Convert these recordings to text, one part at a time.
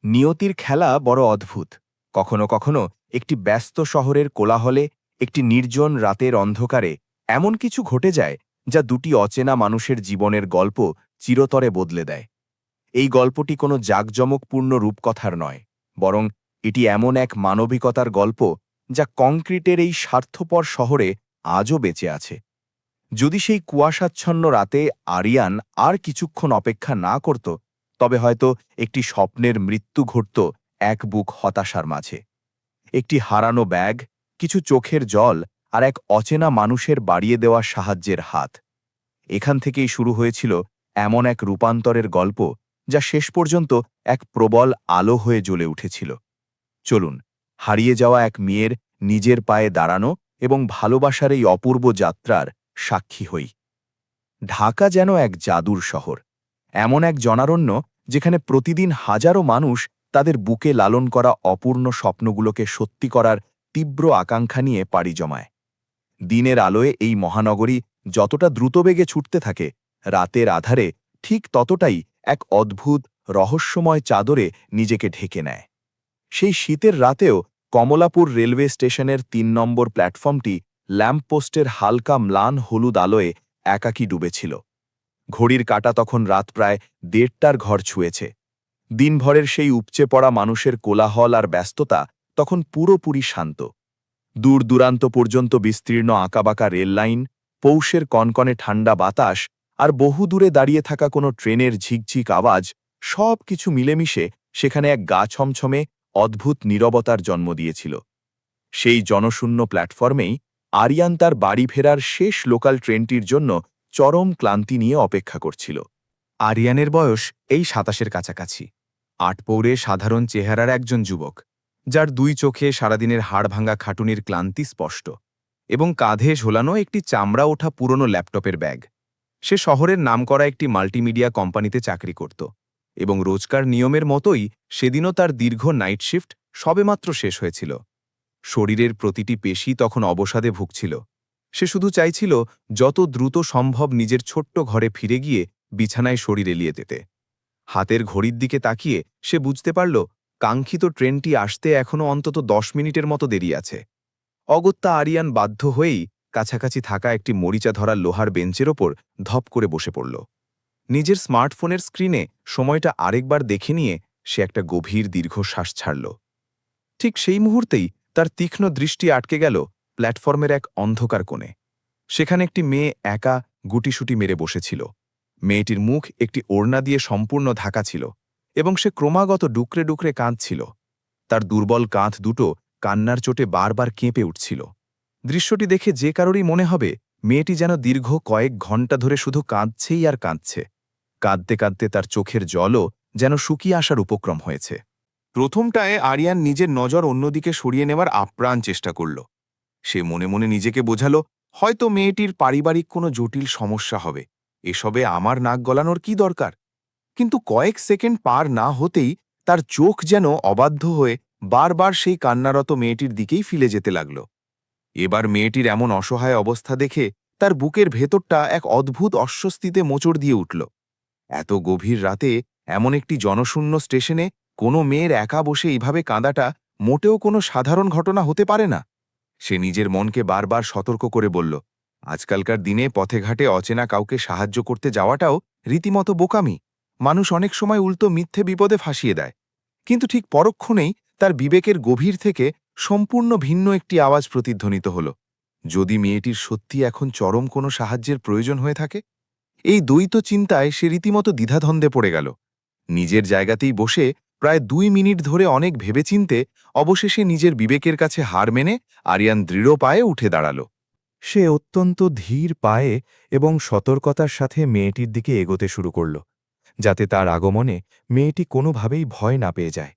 নিয়তির খেলা বড় অদ্ভুত। কখনো কখনো একটি ব্যস্ত শহরের কোলাহলে, একটি নির্জন রাতের অন্ধকারে এমন কিছু ঘটে যায় যা দুটি অচেনা মানুষের জীবনের গল্প চিরতরে বদলে দেয়। এই গল্পটি কোনো জাঁকজমকপূর্ণ রূপকথার নয়, বরং এটি এমন এক মানবিকতার গল্প যা কংক্রিটের এই স্বার্থপর শহরে আজও বেঁচে আছে। যদি সেই কুয়াশাচ্ছন্ন রাতে আরিয়ান আর কিছুক্ষণ অপেক্ষা না করত, তবে হয়তো একটি স্বপ্নের মৃত্যু ঘটত এক বুক হতাশার মাঝে। একটি হারানো ব্যাগ, কিছু চোখের জল আর এক অচেনা মানুষের বাড়িয়ে দেওয়া সাহায্যের হাত। এখান থেকেই শুরু হয়েছিল এমন এক রূপান্তরের গল্প যা শেষ পর্যন্ত এক প্রবল আলো হয়ে জ্বলে উঠেছিল। চলুন, হারিয়ে যাওয়া এক মেয়ের নিজের পায়ে দাঁড়ানো এবং ভালোবাসার এই অপূর্ব যাত্রার সাক্ষী হই। ঢাকা যেন এক জাদুর শহর, এমন এক জনারণ্য যেখানে প্রতিদিন হাজারো মানুষ তাদের বুকে লালন করা অপূর্ণ স্বপ্নগুলোকে সত্যি করার তীব্র আকাঙ্ক্ষা নিয়ে পাড়ি জমায়। দিনের আলোয় এই মহানগরী যতটা দ্রুতবেগে ছুটতে থাকে, রাতের আধারে ঠিক ততটাই এক অদ্ভুত রহস্যময় চাদরে নিজেকে ঢেকে নেয়। সেই শীতের রাতেও কমলাপুর রেলওয়ে স্টেশনের ৩ নম্বর প্ল্যাটফর্মটি ল্যাম্পপোস্টের হালকা ম্লান হলুদ আলোয় একাকী ডুবেছিল। ঘড়ির কাঁটা তখন রাত প্রায় ১:৩০টার ঘর ছুঁয়েছে। দিনভরের সেই উপচে পড়া মানুষের কোলাহল আর ব্যস্ততা তখন পুরোপুরি শান্ত। দূর দূরান্ত পর্যন্ত বিস্তীর্ণ আঁকাবাঁকা রেললাইন, পৌষের কনকনে ঠান্ডা বাতাস আর বহু দূরে দাঁড়িয়ে থাকা কোনো ট্রেনের ঝিকঝিক আওয়াজ, সব কিছু মিলেমিশে সেখানে এক গা ছমছমে অদ্ভুত নীরবতার জন্ম দিয়েছিল। সেই জনশূন্য প্ল্যাটফর্মেই আরিয়ান তার বাড়ি ফেরার শেষ লোকাল ট্রেনটির জন্য চরম ক্লান্তি নিয়ে অপেক্ষা করছিল। আরিয়ানের বয়স এই ২৭-এর কাছাকাছি। আটপৌরে সাধারণ চেহারার একজন যুবক, যার দুই চোখে সারাদিনের হাড়ভাঙা খাটুনির ক্লান্তি স্পষ্ট, এবং কাঁধে ঝোলানো একটি চামড়া ওঠা পুরনো ল্যাপটপের ব্যাগ। সে শহরের নামকরা একটি মাল্টিমিডিয়া কোম্পানিতে চাকরি করত, এবং রোজকার নিয়মের মতোই সেদিনও তার দীর্ঘ নাইট শিফট সবেমাত্র শেষ হয়েছিল। শরীরের প্রতিটি পেশি তখন অবসাদে ভুগছিল। সে শুধু চাইছিল যত দ্রুত সম্ভব নিজের ছোট্ট ঘরে ফিরে গিয়ে বিছানায় শরীর এলিয়ে যেতে। হাতের ঘড়ির দিকে তাকিয়ে সে বুঝতে পারল কাঙ্ক্ষিত ট্রেনটি আসতে এখনও অন্তত ১০ মিনিটের মতো দেরি আছে। অগত্যা আরিয়ান বাধ্য হয়েই কাছাকাছি থাকা একটি মরিচা ধরা লোহার বেঞ্চের ওপর ধপ করে বসে পড়ল। নিজের স্মার্টফোনের স্ক্রিনে সময়টা আরেকবার দেখে নিয়ে সে একটা গভীর দীর্ঘশ্বাস ছাড়ল। ঠিক সেই মুহূর্তেই তার তীক্ষ্ণ দৃষ্টি আটকে গেল প্ল্যাটফর্মের এক অন্ধকার কোণে। সেখানে একটি মেয়ে একা গুটিসুটি মেরে বসেছিল। মেয়েটির মুখ একটি ওড়না দিয়ে সম্পূর্ণ ঢাকা ছিল, এবং সে ক্রমাগত ডুকরে ডুকরে কাঁদছিল। তার দুর্বল কাঁধ দুটো কান্নার চোটে বারবার কেঁপে উঠছিল। দৃশ্যটি দেখে যে কারোরই মনে হবে মেয়েটি যেন দীর্ঘ কয়েক ঘণ্টা ধরে শুধু কাঁদছেই আর কাঁদছে। কাঁদতে কাঁদতে তার চোখের জলও যেন শুকিয়ে আসার উপক্রম হয়েছে। প্রথমটায় আরিয়ান নিজের নজর অন্যদিকে সরিয়ে নেওয়ার আপ্রাণ চেষ্টা করল। সে মনে মনে নিজেকে বোঝাল, হয়তো মেয়েটির পারিবারিক কোনো জটিল সমস্যা হবে, এসবে আমার নাক গলানোর কি দরকার। কিন্তু কয়েক সেকেন্ড পার না হতেই তার চোখ যেন অবাধ্য হয়ে বারবার সেই কান্নারত মেয়েটির দিকেই ফিরে যেতে লাগল। এবার মেয়েটির এমন অসহায় অবস্থা দেখে তার বুকের ভেতরটা এক অদ্ভুত অস্বস্তিতে মোচড় দিয়ে উঠল। এত গভীর রাতে এমন একটি জনশূন্য স্টেশনে কোনো মেয়ের একা বসে এইভাবে কাঁদাটা মোটেও কোনো সাধারণ ঘটনা হতে পারে না। সে নিজের মনকে বারবার সতর্ক করে বলল, আজকালকার দিনে পথে ঘাটে অচেনা কাউকে সাহায্য করতে যাওয়াটাও রীতিমতো বোকামি। মানুষ অনেক সময় উল্টো মিথ্যে বিপদে ফাঁসিয়ে দেয়। কিন্তু ঠিক পরক্ষণেই তার বিবেকের গভীর থেকে সম্পূর্ণ ভিন্ন একটি আওয়াজ প্রতিধ্বনিত হল। যদি মেয়েটির সত্যি এখন চরম কোনো সাহায্যের প্রয়োজন হয়ে থাকে? এই দ্বৈত চিন্তায় সে রীতিমতো দ্বিধাদ্বন্দ্বে পড়ে গেল। নিজের জায়গাতেই বসে প্রায় ২ মিনিট ধরে অনেক ভেবেচিন্তে অবশেষে নিজের বিবেকের কাছে হার মেনে আরিয়ান দৃঢ় পায়ে উঠে দাঁড়াল। সে অত্যন্ত ধীর পায়ে এবং সতর্কতার সাথে মেয়েটির দিকে এগোতে শুরু করল, যাতে তার আগমনে মেয়েটি কোনোভাবেই ভয় না পেয়ে যায়।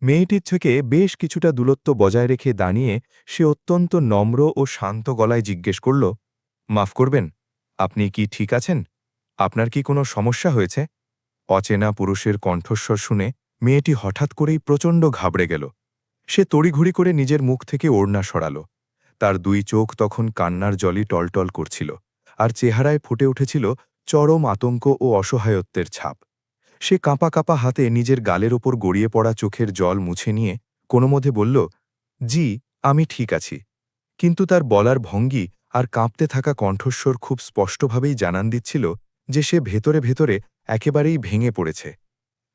মেয়েটির থেকে বেশ কিছুটা দূরত্ব বজায় রেখে দাঁড়িয়ে সে অত্যন্ত নম্র ও শান্ত গলায় জিজ্ঞেস করল, মাফ করবেন, আপনি কি ঠিক আছেন? আপনার কি কোনো সমস্যা হয়েছে? অচেনা পুরুষের কণ্ঠস্বর শুনে মেয়েটি হঠাৎ করেই প্রচণ্ড ঘাবড়ে গেল। সে তড়িঘড়ি করে নিজের মুখ থেকে ওড়না সরাল। তার ২ চোখ তখন কান্নার জলই টলটল করছিল, আর চেহারায় ফুটে উঠেছিল চরম আতঙ্ক ও অসহায়ত্বের ছাপ। সে কাঁপা কাঁপা হাতে নিজের গালের ওপর গড়িয়ে পড়া চোখের জল মুছে নিয়ে কোনো মধ্যে বলল, জি, আমি ঠিক আছি। কিন্তু তার বলার ভঙ্গি আর কাঁপতে থাকা কণ্ঠস্বর খুব স্পষ্টভাবেই জানান দিচ্ছিল যে সে ভেতরে ভেতরে একেবারেই ভেঙে পড়েছে।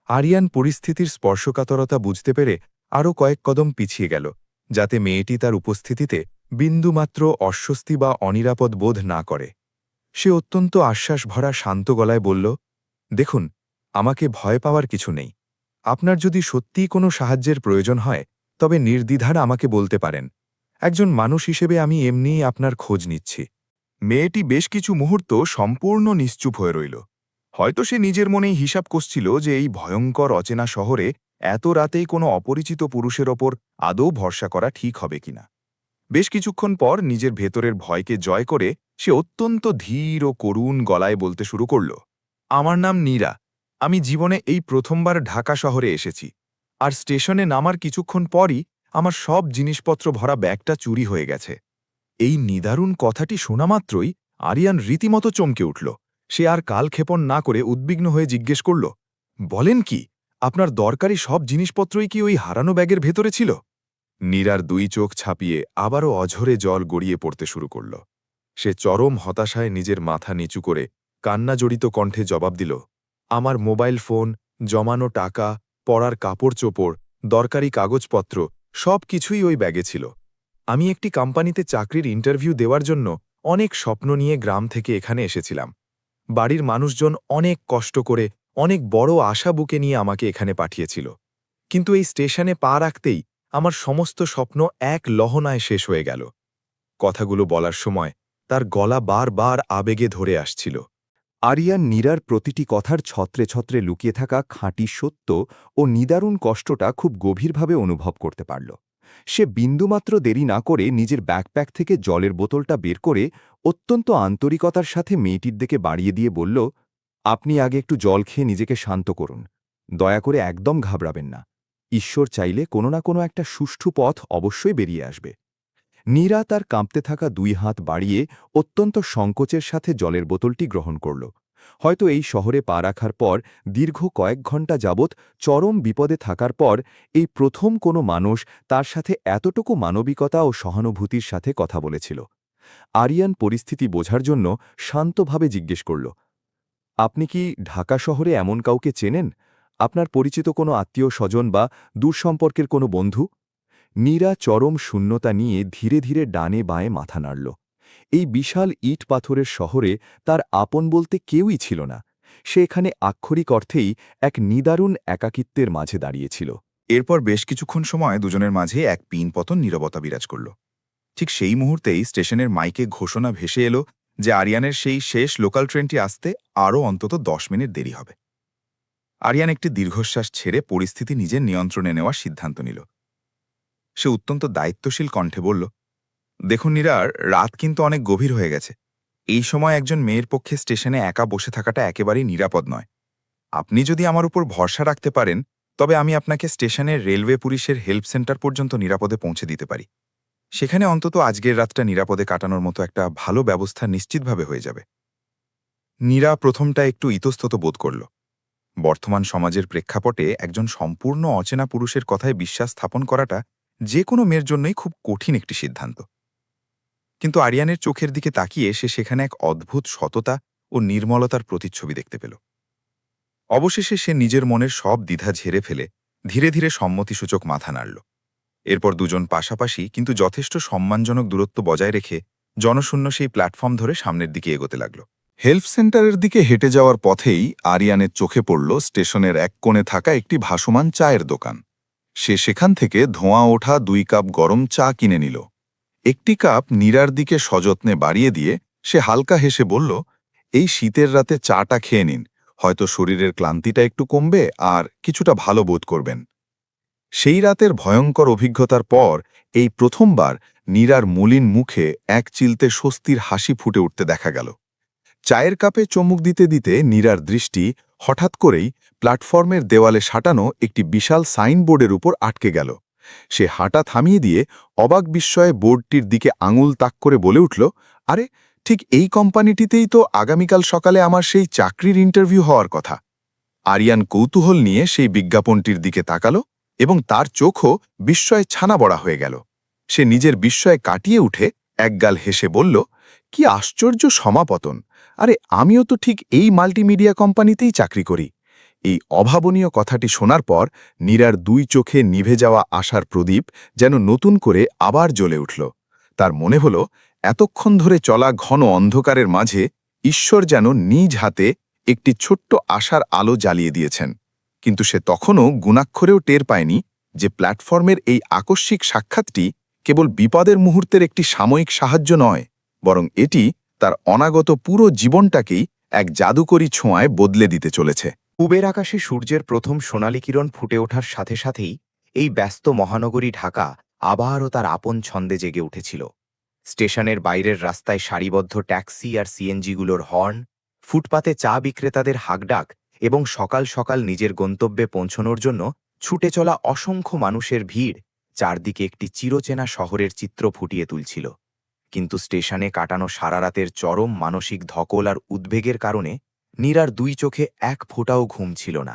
আরিয়ান পরিস্থিতির স্পর্শকাতরতা বুঝতে পেরে আরও কয়েক কদম পিছিয়ে গেল, যাতে মেয়েটি তার উপস্থিতিতে বিন্দুমাত্র অস্বস্তি বা অনিরাপদ বোধ না করে। সে অত্যন্ত আশ্বাস ভরা শান্ত গলায় বলল, দেখুন, আমাকে ভয় পাওয়ার কিছু নেই। আপনার যদি সত্যিই কোনো সাহায্যের প্রয়োজন হয় তবে নির্দ্বিধার আমাকে বলতে পারেন। একজন মানুষ হিসেবে আমি এমনিই আপনার খোঁজ নিচ্ছি। মেয়েটি বেশ কিছু মুহূর্ত সম্পূর্ণ নিশ্চুপ হয়ে রইল। হয়তো সে নিজের মনেই হিসাব করছিল যে এই ভয়ঙ্কর অচেনা শহরে এত রাতেই কোনো অপরিচিত পুরুষের ওপর আদৌ ভরসা করা ঠিক হবে কিনা। বেশ কিছুক্ষণ পর নিজের ভেতরের ভয়কে জয় করে সে অত্যন্ত ধীর ও করুণ গলায় বলতে শুরু করল, আমার নাম নীরা। আমি জীবনে এই প্রথমবার ঢাকা শহরে এসেছি, আর স্টেশনে নামার কিছুক্ষণ পরই আমার সব জিনিসপত্র ভরা ব্যাগটা চুরি হয়ে গেছে। এই নিদারুণ কথাটি শোনা মাত্রই আরিয়ান রীতিমতো চমকে উঠল। সে আর কালক্ষেপণ না করে উদ্বিগ্ন হয়ে জিজ্ঞেস করল, বলেন কি, আপনার দরকারি সব জিনিসপত্রই কি ওই হারানো ব্যাগের ভেতরে ছিল? নীরার দুই চোখ ছাপিয়ে আবারও অঝরে জল গড়িয়ে পড়তে শুরু করল। সে চরম হতাশায় নিজের মাথা নিচু করে কান্নাজড়িত কণ্ঠে জবাব দিল, আমার মোবাইল ফোন, জমানো টাকা, পরার কাপড় চোপড়, দরকারি কাগজপত্র সব কিছুই ওই ব্যাগে ছিল। আমি একটি কোম্পানিতে চাকরির ইন্টারভিউ দেওয়ার জন্য অনেক স্বপ্ন নিয়ে গ্রাম থেকে এখানে এসেছিলাম। বাড়ির মানুষজন অনেক কষ্ট করে অনেক বড় আশা বুকে নিয়ে আমাকে এখানে পাঠিয়েছিল। কিন্তু এই স্টেশনে পা রাখতেই আমার সমস্ত স্বপ্ন এক লহনায় শেষ হয়ে গেল। কথাগুলো বলার সময় তার গলা বারবার আবেগে ধরে আসছিল। আরিয়ান নীরার প্রতিটি কথার ছত্রে ছত্রে লুকিয়ে থাকা খাঁটি সত্য ও নিদারুণ কষ্টটা খুব গভীরভাবে অনুভব করতে পারল। সে বিন্দুমাত্র দেরি না করে নিজের ব্যাকপ্যাক থেকে জলের বোতলটা বের করে অত্যন্ত আন্তরিকতার সাথে মেয়েটির দিকে বাড়িয়ে দিয়ে বলল, আপনি আগে একটু জল খেয়ে নিজেকে শান্ত করুন। দয়া করে একদম ঘাবড়াবেন না। ঈশ্বর চাইলে কোনো না কোনো একটা সুষ্ঠু পথ অবশ্যই বেরিয়ে আসবে। নীরা তার কাঁপতে থাকা দুই হাত বাড়িয়ে অত্যন্ত সংকোচের সাথে জলের বোতলটি গ্রহণ করল। হয়তো এই শহরে পা রাখার পর দীর্ঘ কয়েক ঘণ্টা যাবৎ চরম বিপদে থাকার পর এই প্রথম কোনো মানুষ তার সাথে এতটুকু মানবিকতা ও সহানুভূতির সাথে কথা বলেছিল। আরিয়ান পরিস্থিতি বোঝার জন্য শান্তভাবে জিজ্ঞেস করল, আপনি কি ঢাকা শহরে এমন কাউকে চেনেন? আপনার পরিচিত কোনো আত্মীয় স্বজন বা দূরসম্পর্কের কোনো বন্ধু? নীরা চরম শূন্যতা নিয়ে ধীরে ধীরে ডানে বাঁয়ে মাথা নাড়ল। এই বিশাল ইট পাথরের শহরে তার আপন বলতে কেউই ছিল না। সে এখানে আক্ষরিক অর্থেই এক নিদারুণ একাকিত্বের মাঝে দাঁড়িয়েছিল। এরপর বেশ কিছুক্ষণ সময় দুজনের মাঝে এক পিনপতন নীরবতা বিরাজ করল। ঠিক সেই মুহূর্তেই স্টেশনের মাইকে ঘোষণা ভেসে এলো যে আরিয়ানের সেই শেষ লোকাল ট্রেনটি আসতে আরও অন্তত 10 মিনিট দেরি হবে। আরিয়ান একটি দীর্ঘশ্বাস ছেড়ে পরিস্থিতি নিজের নিয়ন্ত্রণে নেওয়ার সিদ্ধান্ত নিল। সে অত্যন্ত দায়িত্বশীল কণ্ঠে বলল, দেখুন নীরার, রাত কিন্তু অনেক গভীর হয়ে গেছে। এই সময় একজন মেয়ের পক্ষে স্টেশনে একা বসে থাকাটা একেবারেই নিরাপদ নয়। আপনি যদি আমার উপর ভরসা রাখতে পারেন তবে আমি আপনাকে স্টেশনের রেলওয়ে পুলিশের হেল্প সেন্টার পর্যন্ত নিরাপদে পৌঁছে দিতে পারি। সেখানে অন্তত আজকের রাতটা নিরাপদে কাটানোর মতো একটা ভালো ব্যবস্থা নিশ্চিতভাবে হয়ে যাবে। নীরা প্রথমটা একটু ইতস্তত বোধ করল। বর্তমান সমাজের প্রেক্ষাপটে একজন সম্পূর্ণ অচেনা পুরুষের কথায় বিশ্বাস স্থাপন করাটা যে কোনো মেয়ের জন্যই খুব কঠিন একটি সিদ্ধান্ত। কিন্তু আরিয়ানের চোখের দিকে তাকিয়ে সে সেখানে এক অদ্ভুত সততা ও নির্মলতার প্রতিচ্ছবি দেখতে পেল। অবশেষে সে নিজের মনের সব দ্বিধা ঝেড়ে ফেলে ধীরে ধীরে সম্মতিসূচক মাথা নাড়ল। এরপর দুজন পাশাপাশি কিন্তু যথেষ্ট সম্মানজনক দূরত্ব বজায় রেখে জনশূন্য সেই প্ল্যাটফর্ম ধরে সামনের দিকে এগোতে লাগল। হেল্প সেন্টারের দিকে হেঁটে যাওয়ার পথেই আরিয়ানের চোখে পড়ল স্টেশনের এক কোণে থাকা একটি ভাসমান চায়ের দোকান। সে সেখান থেকে ধোঁয়া ওঠা 2 কাপ গরম চা কিনে নিল। একটি কাপ নীরার দিকে সযত্নে বাড়িয়ে দিয়ে সে হালকা হেসে বলল, এই শীতের রাতে চাটা খেয়ে নিন, হয়তো শরীরের ক্লান্তিটা একটু কমবে আর কিছুটা ভালো বোধ করবেন। সেই রাতের ভয়ঙ্কর অভিজ্ঞতার পর এই প্রথমবার নীরার মলিন মুখে এক চিলতে স্বস্তির হাসি ফুটে উঠতে দেখা গেল। চায়ের কাপে চুমুক দিতে দিতে নীরার দৃষ্টি হঠাৎ করেই প্ল্যাটফর্মের দেওয়ালে সাঁটানো একটি বিশাল সাইনবোর্ডের উপর আটকে গেল। সে হাঁটা থামিয়ে দিয়ে অবাক বিস্ময়ে বোর্ডটির দিকে আঙুল তাক করে বলে উঠল, আরে, ঠিক এই কোম্পানিটিতেই তো আগামীকাল সকালে আমার সেই চাকরির ইন্টারভিউ হওয়ার কথা। আরিয়ান কৌতূহল নিয়ে সেই বিজ্ঞাপনটির দিকে তাকালো এবং তার চোখও বিস্ময়ে ছানা বড়া হয়ে গেল। সে নিজের বিস্ময় কাটিয়ে উঠে একগাল হেসে বলল, কি আশ্চর্য সমাপতন! আরে আমিও তো ঠিক এই মাল্টিমিডিয়া কোম্পানিতেই চাকরি করি। এই অভাবনীয় কথাটি শোনার পর নীরার দুই চোখে নিভে যাওয়া আশার প্রদীপ যেন নতুন করে আবার জ্বলে উঠল। তার মনে হল এতক্ষণ ধরে চলা ঘন অন্ধকারের মাঝে ঈশ্বর যেন নিজ হাতে একটি ছোট্ট আশার আলো জ্বালিয়ে দিয়েছেন। কিন্তু সে তখনও গুণাক্ষরেও টের পায়নি যে প্ল্যাটফর্মের এই আকস্মিক সাক্ষাৎটি কেবল বিপদের মুহূর্তের একটি সাময়িক সাহায্য নয়, বরং এটি তার অনাগত পুরো জীবনটাকেই এক জাদুকরী ছোঁয়ায় বদলে দিতে চলেছে। পূবের আকাশে সূর্যের প্রথম সোনালি কিরণ ফুটে ওঠার সাথে সাথেই এই ব্যস্ত মহানগরী ঢাকা আবারও তার আপন ছন্দে জেগে উঠেছিল। স্টেশনের বাইরের রাস্তায় সারিবদ্ধ ট্যাক্সি আর সিএনজিগুলোর হর্ন, ফুটপাতে চা বিক্রেতাদের হাঁকডাক এবং সকাল সকাল নিজের গন্তব্যে পৌঁছনোর জন্য ছুটে চলা অসংখ্য মানুষের ভিড় চারদিকে একটি চিরচেনা শহরের চিত্র ফুটিয়ে তুলছিল। কিন্তু স্টেশনে কাটানো সারা রাতের চরম মানসিক ধকল আর উদ্বেগের কারণে নীরার দুই চোখে এক ফোঁটাও ঘুম ছিল না।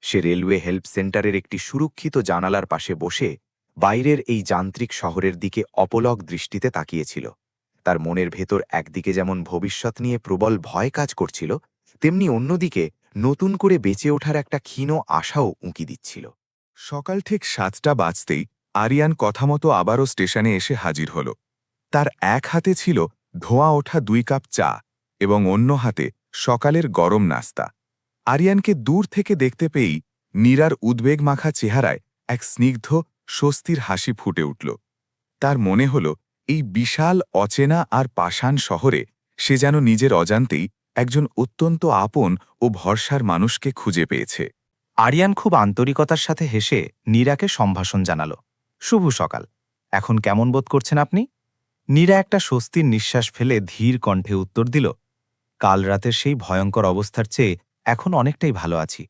সে রেলওয়ে হেল্প সেন্টারের একটি সুরক্ষিত জানালার পাশে বসে বাইরের এই যান্ত্রিক শহরের দিকে অপলক দৃষ্টিতে তাকিয়েছিল। তার মনের ভেতর একদিকে যেমন ভবিষ্যৎ নিয়ে প্রবল ভয় কাজ করছিল, তেমনি অন্যদিকে নতুন করে বেঁচে ওঠার একটা ক্ষীণ আশাও উঁকি দিচ্ছিল। সকাল ঠিক 7টা বাজতেই আরিয়ান কথামতো আবারও স্টেশনে এসে হাজির হল। তার এক হাতে ছিল ধোঁয়া ওঠা 2 কাপ চা এবং অন্য হাতে সকালের গরম নাস্তা। আরিয়ানকে দূর থেকে দেখতে পেয়েই নীরার উদ্বেগ মাখা চেহারায় এক স্নিগ্ধ স্বস্তির হাসি ফুটে উঠল। তার মনে হল এই বিশাল অচেনা আর পাষাণ শহরে সে যেন নিজের অজান্তেই একজন অত্যন্ত আপন ও ভরসার মানুষকে খুঁজে পেয়েছে। আরিয়ান খুব আন্তরিকতার সাথে হেসে নীরাকে সম্ভাষণ জানাল। শুভ সকাল। এখন কেমন বোধ করছেন আপনি? নীরা একটা স্বস্তির নিঃশ্বাস ফেলে ধীর কণ্ঠে উত্তর দিল, কাল রাতের সেই ভয়ঙ্কর অবস্থার চেয়ে এখন অনেকটাই ভালো আছি।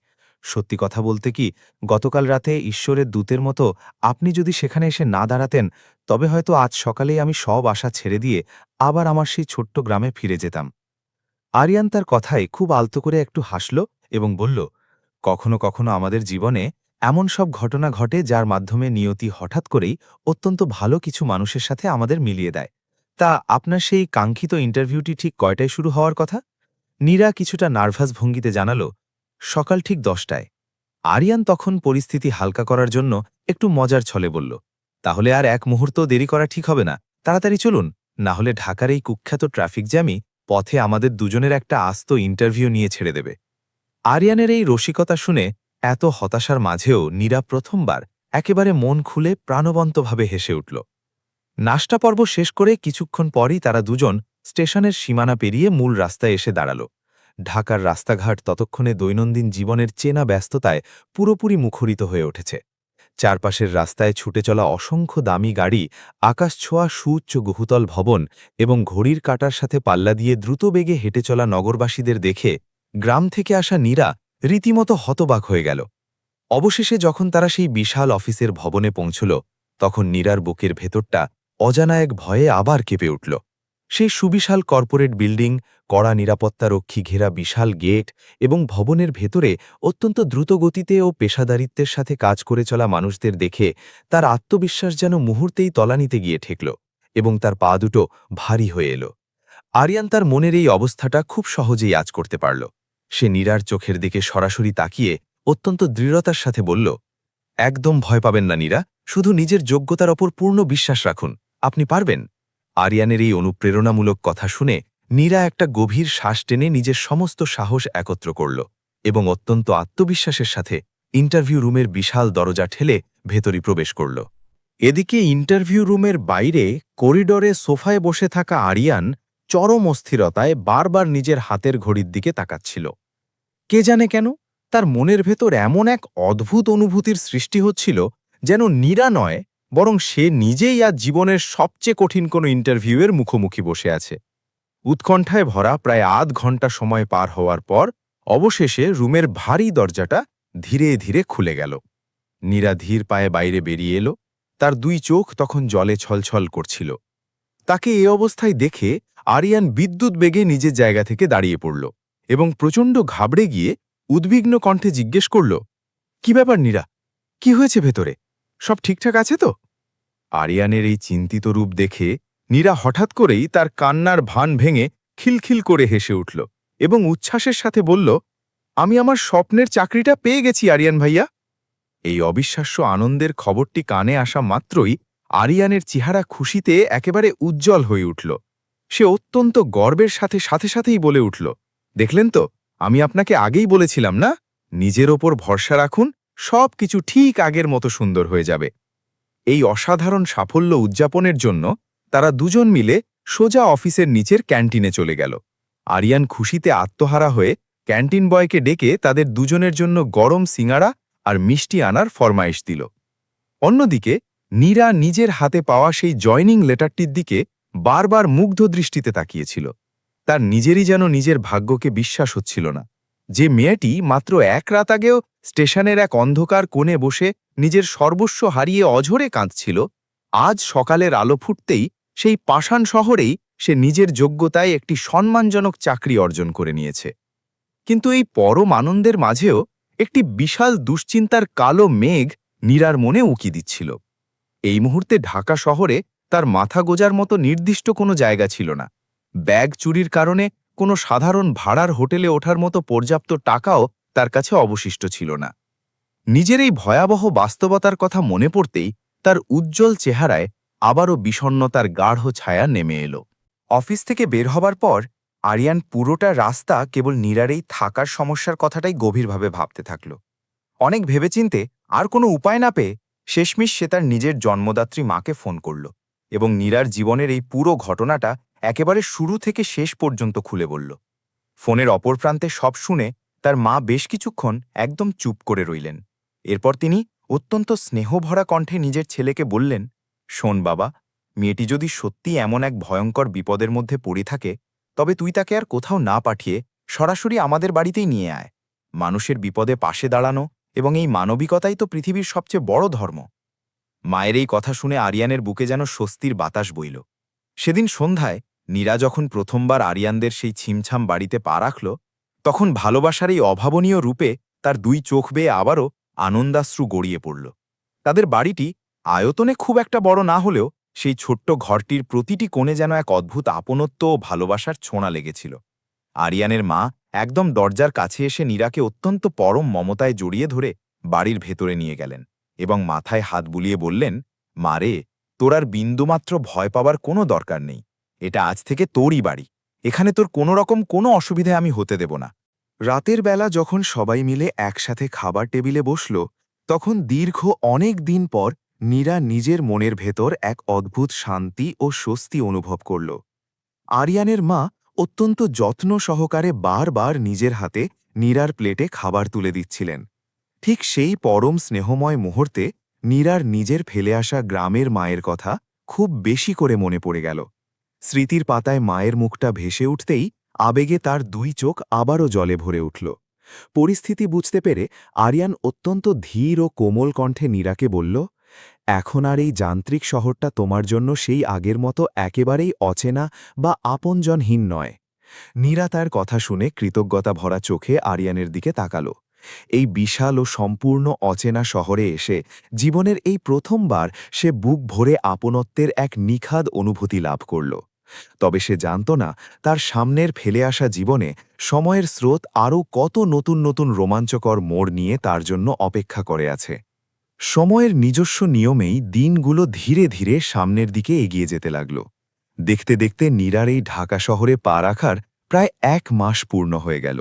সত্যি কথা বলতে কি, গতকাল রাতে ঈশ্বরের দূতের মতো আপনি যদি সেখানে এসে না দাঁড়াতেন, তবে হয়তো আজ সকালেই আমি সব আশা ছেড়ে দিয়ে আবার আমার সেই ছোট্ট গ্রামে ফিরে যেতাম। আরিয়ান তার কথায় খুব আলতো করে একটু হাসল এবং বলল, কখনো কখনো আমাদের জীবনে এমন সব ঘটনা ঘটে যার মাধ্যমে নিয়তি হঠাৎ করেই অত্যন্ত ভালো কিছু মানুষের সাথে আমাদের মিলিয়ে দেয়। তা আপনার সেই কাঙ্ক্ষিত ইন্টারভিউটি ঠিক কয়টায় শুরু হওয়ার কথা? নীরা কিছুটা নার্ভাস ভঙ্গিতে জানাল, সকাল ঠিক 10টায়। আরিয়ান তখন পরিস্থিতি হালকা করার জন্য একটু মজার ছলে বলল, তাহলে আর এক মুহূর্ত দেরি করা ঠিক হবে না, তাড়াতাড়ি চলুন, না হলে ঢাকার এই কুখ্যাত ট্রাফিক জ্যামই পথে আমাদের দুজনের একটা আস্ত ইন্টারভিউ নিয়ে ছেড়ে দেবে। আরিয়ানের এই রসিকতা শুনে এত হতাশার মাঝেও নীরা প্রথমবার একেবারে মন খুলে প্রাণবন্তভাবে হেসে উঠল। নাশতা পর্ব শেষ করে কিছুক্ষণ পরই তারা দুজন স্টেশনের সীমানা পেরিয়ে মূল রাস্তায় এসে দাঁড়াল। ঢাকার রাস্তাঘাট ততক্ষণে দৈনন্দিন জীবনের চেনা ব্যস্ততায় পুরোপুরি মুখরিত হয়ে উঠেছে। চারপাশের রাস্তায় ছুটে চলা অসংখ্য দামি গাড়ি, আকাশছোঁয়া সুউচ্চ বহুতল ভবন এবং ঘড়ির কাঁটার সাথে পাল্লা দিয়ে দ্রুত বেগে হেঁটে চলা নগরবাসীদের দেখে গ্রাম থেকে আসা নীরা রীতিমতো হতবাক হয়ে গেল। অবশেষে যখন তারা সেই বিশাল অফিসের ভবনে পৌঁছল, তখন নীরার বুকের ভেতরটা অজানা এক ভয়ে আবার কেঁপে উঠল। সেই সুবিশাল কর্পোরেট বিল্ডিং, কড়া নিরাপত্তারক্ষী ঘেরা বিশাল গেট এবং ভবনের ভেতরে অত্যন্ত দ্রুতগতিতে ও পেশাদারিত্বের সাথে কাজ করে চলা মানুষদের দেখে তার আত্মবিশ্বাস যেন মুহূর্তেই তলানিতে গিয়ে ঠেকল এবং তার পা দুটো ভারী হয়ে এলো। আরিয়ান তার মনের এই অবস্থাটা খুব সহজেই আঁচ করতে পারল। সে নীরার চোখের দিকে সরাসরি তাকিয়ে অত্যন্ত দৃঢ়তার সাথে বলল, একদম ভয় পাবেন না নীরা, শুধু নিজের যোগ্যতার ওপর পূর্ণ বিশ্বাস রাখুন, আপনি পারবেন। আরিয়ানের এই অনুপ্রেরণামূলক কথা শুনে নীরা একটা গভীর শ্বাস টেনে নিজের সমস্ত সাহস একত্র করল এবং অত্যন্ত আত্মবিশ্বাসের সাথে ইন্টারভিউ রুমের বিশাল দরজা ঠেলে ভেতরে প্রবেশ করল। এদিকে ইন্টারভিউ রুমের বাইরে করিডোরে সোফায় বসে থাকা আরিয়ান চরম অস্থিরতায় বারবার নিজের হাতের ঘড়ির দিকে তাকাচ্ছিল। কে জানে কেন তার মনের ভেতর এমন এক অদ্ভুত অনুভূতির সৃষ্টি হচ্ছিল, যেন নীরা নয়, বরং সে নিজেই আজ জীবনের সবচেয়ে কঠিন কোনো ইন্টারভিউয়ের মুখোমুখি বসে আছে। উৎকণ্ঠায় ভরা প্রায় আধ ঘন্টা সময় পার হওয়ার পর অবশেষে রুমের ভারী দরজাটা ধীরে ধীরে খুলে গেল। নীরা ধীর পায়ে বাইরে বেরিয়ে এলো। তার দুই চোখ তখন জলে ছলছল করছিল। তাকে এ অবস্থায় দেখে আরিয়ান বিদ্যুৎ বেগে নিজের জায়গা থেকে দাঁড়িয়ে পড়ল এবং প্রচণ্ড ঘাবড়ে গিয়ে উদ্বিগ্ন কণ্ঠে জিজ্ঞেস করল, কি ব্যাপার নীরা? কি হয়েছে ভেতরে? সব ঠিকঠাক আছে তো? আরিয়ানের এই চিন্তিত রূপ দেখে নীরা হঠাৎ করেই তার কান্নার ভান ভেঙে খিলখিল করে হেসে উঠল এবং উচ্ছ্বাসের সাথে বলল, আমি আমার স্বপ্নের চাকরিটা পেয়ে গেছি আরিয়ান ভাইয়া। এই অবিশ্বাস্য আনন্দের খবরটি কানে আসা মাত্রই আরিয়ানের চেহারা খুশিতে একেবারে উজ্জ্বল হয়ে উঠল। সে অত্যন্ত গর্বের সাথে সাথেই বলে উঠল, দেখলেন তো, আমি আপনাকে আগেই বলেছিলাম না, নিজের ওপর ভরসা রাখুন, সব কিছু ঠিক আগের মতো সুন্দর হয়ে যাবে। এই অসাধারণ সাফল্য উদযাপনের জন্য তারা দুজন মিলে সোজা অফিসের নিচের ক্যান্টিনে চলে গেল। আরিয়ান খুশিতে আত্মহারা হয়ে ক্যান্টিন বয়কে ডেকে তাদের দুজনের জন্য গরম সিঙাড়া আর মিষ্টি আনার ফরমাইশ দিল। অন্যদিকে নীরা নিজের হাতে পাওয়া সেই জয়নিং লেটারটির দিকে বারবার মুগ্ধ দৃষ্টিতে তাকিয়েছিল। তার নিজেরই যেন নিজের ভাগ্যকে বিশ্বাস হচ্ছিল না। যে মেয়েটি মাত্র এক রাত আগেও স্টেশনের এক অন্ধকার কোণে বসে নিজের সর্বস্ব হারিয়ে অঝরে কাঁদছিল, আজ সকালের আলো ফুটতেই সেই পাষাণ শহরেই সে নিজের যোগ্যতায় একটি সম্মানজনক চাকরি অর্জন করে নিয়েছে। কিন্তু এই পরম আনন্দের মাঝেও একটি বিশাল দুশ্চিন্তার কালো মেঘ নীরার মনে উকি দিচ্ছিল। এই মুহূর্তে ঢাকা শহরে তার মাথা গোজার মতো নির্দিষ্ট কোনো জায়গা ছিল না। ব্যাগ চুরির কারণে কোনো সাধারণ ভাড়ার হোটেলে ওঠার মতো পর্যাপ্ত টাকাও তার কাছে অবশিষ্ট ছিল না। নিজের এই ভয়াবহ বাস্তবতার কথা মনে পড়তেই তার উজ্জ্বল চেহারায় আবারও বিষণ্ণতার গাঢ় ছায়া নেমে এলো। অফিস থেকে বের হবার পর আরিয়ান পুরোটা রাস্তা কেবল নীরার এই থাকার সমস্যার কথাটাই গভীরভাবে ভাবতে থাকল। অনেক ভেবেচিন্তে আর কোনো উপায় না পেয়ে শেষমেশ সে তার নিজের জন্মদাত্রী মাকে ফোন করল এবং নীরার জীবনের এই পুরো ঘটনাটা একেবারে শুরু থেকে শেষ পর্যন্ত খুলে বলল। ফোনের অপর প্রান্তে সব শুনে তার মা বেশ কিছুক্ষণ একদম চুপ করে রইলেন। এরপর তিনি অত্যন্ত স্নেহভরা কণ্ঠে নিজের ছেলেকে বললেন, শোন বাবা, মেয়েটি যদি সত্যি এমন এক ভয়ঙ্কর বিপদের মধ্যে পড়ে থাকে, তবে তুই তাকে আর কোথাও না পাঠিয়ে সরাসরি আমাদের বাড়িতেই নিয়ে আয়। মানুষের বিপদে পাশে দাঁড়ানো এবং এই মানবিকতাই তো পৃথিবীর সবচেয়ে বড় ধর্ম। মায়ের এই কথা শুনে আরিয়ানের বুকে যেন স্বস্তির বাতাস বইল। সেদিন সন্ধ্যায় নীরা যখন প্রথমবার আরিয়ানদের সেই ছিমছাম বাড়িতে পা রাখল, তখন ভালোবাসার এই অভাবনীয় রূপে তার দুই চোখ বেয়ে আবারও আনন্দাশ্রু গড়িয়ে পড়ল। তাদের বাড়িটি আয়তনে খুব একটা বড় না হলেও সেই ছোট্ট ঘরটির প্রতিটি কোণে যেন এক অদ্ভুত আপনত্ব ও ভালোবাসার ছোঁয়া লেগেছিল। আরিয়ানের মা একদম দরজার কাছে এসে নীরাকে অত্যন্ত পরম মমতায় জড়িয়ে ধরে বাড়ির ভেতরে নিয়ে গেলেন এবং মাথায় হাত বুলিয়ে বললেন, মারে, তোর আর বিন্দুমাত্র ভয় পাবার কোনো দরকার নেই। এটা আজ থেকে তোরই বাড়ি। এখানে তোর কোনো রকম কোনো অসুবিধে আমি হতে দেব না। রাতের বেলা যখন সবাই মিলে একসাথে খাবার টেবিলে বসল, তখন দীর্ঘ অনেক দিন পর নীরা নিজের মনের ভেতর এক অদ্ভুত শান্তি ও স্বস্তি অনুভব করল। আরিয়ানের মা অত্যন্ত যত্ন সহকারে বারবার নিজের হাতে নীরার প্লেটে খাবার তুলে দিচ্ছিলেন। ঠিক সেই পরম স্নেহময় মুহূর্তে নীরার নিজের ফেলে আসা গ্রামের মায়ের কথা খুব বেশি করে মনে পড়ে গেল। স্মৃতির পাতায় মায়ের মুখটা ভেসে উঠতেই আবেগে তার দুই চোখ আবারও জলে ভরে উঠল। পরিস্থিতি বুঝতে পেরে আরিয়ান অত্যন্ত ধীর ও কোমল কণ্ঠে নীরাকে বলল, এখন আর এই যান্ত্রিক শহরটা তোমার জন্য সেই আগের মতো একেবারেই অচেনা বা আপনজনহীন নয়। নীরা তার কথা শুনে কৃতজ্ঞতা ভরা চোখে আরিয়ানের দিকে তাকাল। এই বিশাল ও সম্পূর্ণ অচেনা শহরে এসে জীবনের এই প্রথমবার সে বুক ভরে আপনত্বের এক নিখাদ অনুভূতি লাভ করল। তবে সে জানত না তার সামনের ফেলে আসা জীবনে সময়ের স্রোত আরও কত নতুন নতুন রোমাঞ্চকর মোড় নিয়ে তার জন্য অপেক্ষা করে আছে। সময়ের নিজস্ব নিয়মেই দিনগুলো ধীরে ধীরে সামনের দিকে এগিয়ে যেতে লাগল। দেখতে দেখতে নীরার এই ঢাকা শহরে পা রাখার প্রায় 1 মাস পূর্ণ হয়ে গেল।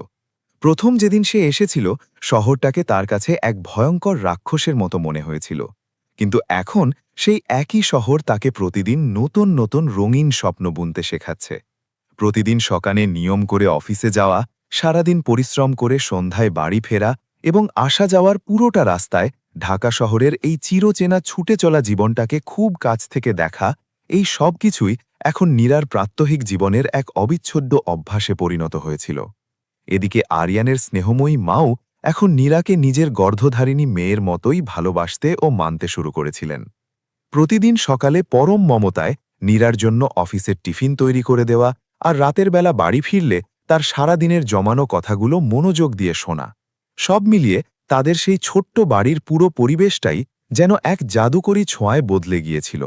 প্রথম যেদিন সে এসেছিল, শহরটাকে তার কাছে এক ভয়ঙ্কর রাক্ষসের মতো মনে হয়েছিল। কিন্তু এখন সেই একই শহর তাকে প্রতিদিন নতুন নতুন রঙিন স্বপ্ন বুনতে শেখাচ্ছে। প্রতিদিন সকালে নিয়ম করে অফিসে যাওয়া, সারাদিন পরিশ্রম করে সন্ধ্যায় বাড়ি ফেরা এবং আসা যাওয়ার পুরোটা রাস্তায় ঢাকা শহরের এই চিরচেনা ছুটে চলা জীবনটাকে খুব কাছ থেকে দেখা, এই সব কিছুই এখন নীরার প্রাত্যহিক জীবনের এক অবিচ্ছেদ্য অভ্যাসে পরিণত হয়েছিল। এদিকে আরিয়ানের স্নেহময়ী মাও এখন নীরাকে নিজের গর্ভধারিণী মেয়ের মতোই ভালোবাসতে ও মানতে শুরু করেছিলেন। প্রতিদিন সকালে পরম মমতায় নীরার জন্য অফিসের টিফিন তৈরি করে দেওয়া, আর রাতের বেলা বাড়ি ফিরলে তার সারা দিনের জমানো কথাগুলো মনোযোগ দিয়ে শোনা, সব মিলিয়ে তাদের সেই ছোট্ট বাড়ির পুরো পরিবেশটাই যেন এক জাদুকরী ছোঁয়ায় বদলে গিয়েছিল।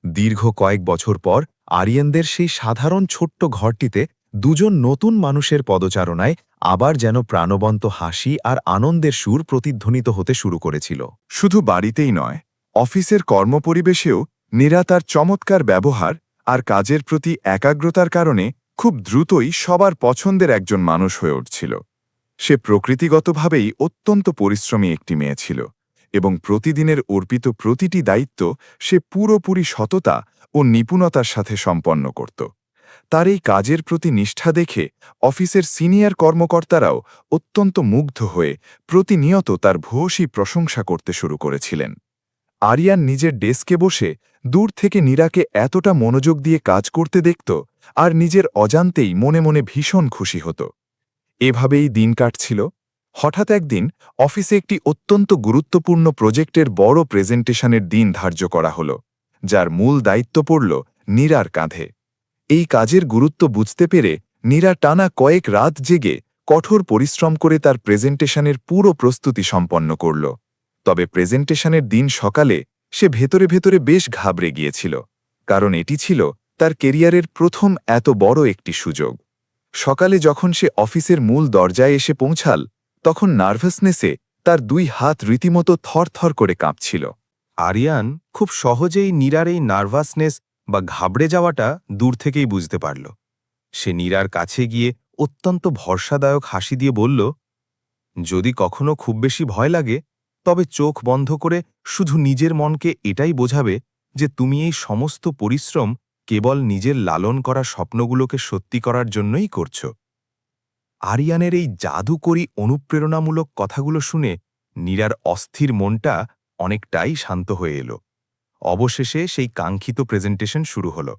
দীর্ঘ কয়েক বছর পর আরিয়ানদের সেই সাধারণ ছোট্ট ঘরটিতে দুজন নতুন মানুষের পদচারণায় আবার যেন প্রাণবন্ত হাসি আর আনন্দের সুর প্রতিধ্বনিত হতে শুরু করেছিল। শুধু বাড়িতেই নয়, অফিসের কর্মপরিবেশেও নীরা তার চমৎকার ব্যবহার আর কাজের প্রতি একাগ্রতার কারণে খুব দ্রুতই সবার পছন্দের একজন মানুষ হয়ে উঠছিল। সে প্রকৃতিগতভাবেই অত্যন্ত পরিশ্রমী একটি মেয়ে ছিল এবং প্রতিদিনের অর্পিত প্রতিটি দায়িত্ব সে পুরোপুরি সততা ও নিপুণতার সাথে সম্পন্ন করত। তার এই কাজের প্রতি নিষ্ঠা দেখে অফিসের সিনিয়র কর্মকর্তারাও অত্যন্ত মুগ্ধ হয়ে প্রতিনিয়ত তার ভূয়সী প্রশংসা করতে শুরু করেছিলেন। আরিয়ান নিজের ডেস্কে বসে দূর থেকে নীরাকে এতটা মনোযোগ দিয়ে কাজ করতে দেখত আর নিজের অজান্তেই মনে মনে ভীষণ খুশি হতো। এভাবেই দিন কাটছিল। হঠাৎ একদিন অফিসে একটি অত্যন্ত গুরুত্বপূর্ণ প্রজেক্টের বড় প্রেজেন্টেশনের দিন ধার্য করা হল, যার মূল দায়িত্ব পড়ল নীরার কাঁধে। এই কাজের গুরুত্ব বুঝতে পেরে নীরা টানা কয়েক রাত জেগে কঠোর পরিশ্রম করে তার প্রেজেন্টেশনের পুরো প্রস্তুতি সম্পন্ন করল। তবে প্রেজেন্টেশনের দিন সকালে সে ভেতরে ভেতরে বেশ ঘাবড়ে গিয়েছিল, কারণ এটি ছিল তার কেরিয়ারের প্রথম এত বড় একটি সুযোগ। সকালে যখন সে অফিসের মূল দরজায় এসে পৌঁছাল, তখন নার্ভাসনেসে তার দুই হাত রীতিমতো থরথর করে কাঁপছিল। আরিয়ান খুব সহজেই নীরার এই নার্ভাসনেস বা ঘাবড়ে যাওয়াটা দূর থেকেই বুঝতে পারল। সে নীরার কাছে গিয়ে অত্যন্ত ভরসাদায়ক হাসি দিয়ে বলল, যদি কখনো খুব বেশি ভয় লাগে, তবে চোখ বন্ধ করে শুধু নিজের মনকে এটাই বোঝাবে যে তুমি এই সমস্ত পরিশ্রম কেবল নিজের লালন করা স্বপ্নগুলোকে সত্যি করার জন্যই করছ। আরিয়ানের এই জাদুকরী অনুপ্রেরণামূলক কথাগুলো শুনে নীরার অস্থির মনটা অনেকটাই শান্ত হয়ে এলো। অবশেষে সেই কাঙ্ক্ষিত প্রেজেন্টেশন শুরু হলো।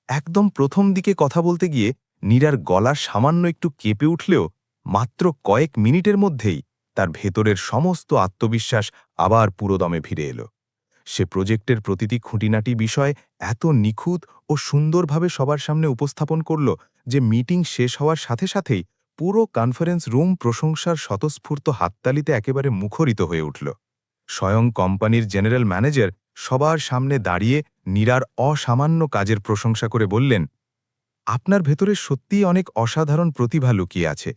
একদম প্রথম দিকে কথা বলতে গিয়ে নীরার গলা সামান্য একটু কেঁপে উঠলেও মাত্র কয়েক মিনিটের মধ্যেই তার ভেতরের সমস্ত আত্মবিশ্বাস আবার পুরোদমে ফিরে এলো। সে প্রজেক্টের প্রতিটি খুঁটিনাটি বিষয় এত নিখুঁত ও সুন্দরভাবে সবার সামনে উপস্থাপন করল যে মিটিং শেষ হওয়ার সাথে সাথেই পুরো কনফারেন্স রুম প্রশংসার স্বতঃস্ফূর্ত হাততালিতে একেবারে মুখরিত হয়ে উঠল। স্বয়ং কোম্পানির জেনারেল ম্যানেজার সবার সামনে দাঁড়িয়ে নীরার অসামান্য কাজের প্রশংসা করে বললেন, আপনার ভেতরে সত্যিই অনেক অসাধারণ প্রতিভা লুকিয়ে আছে।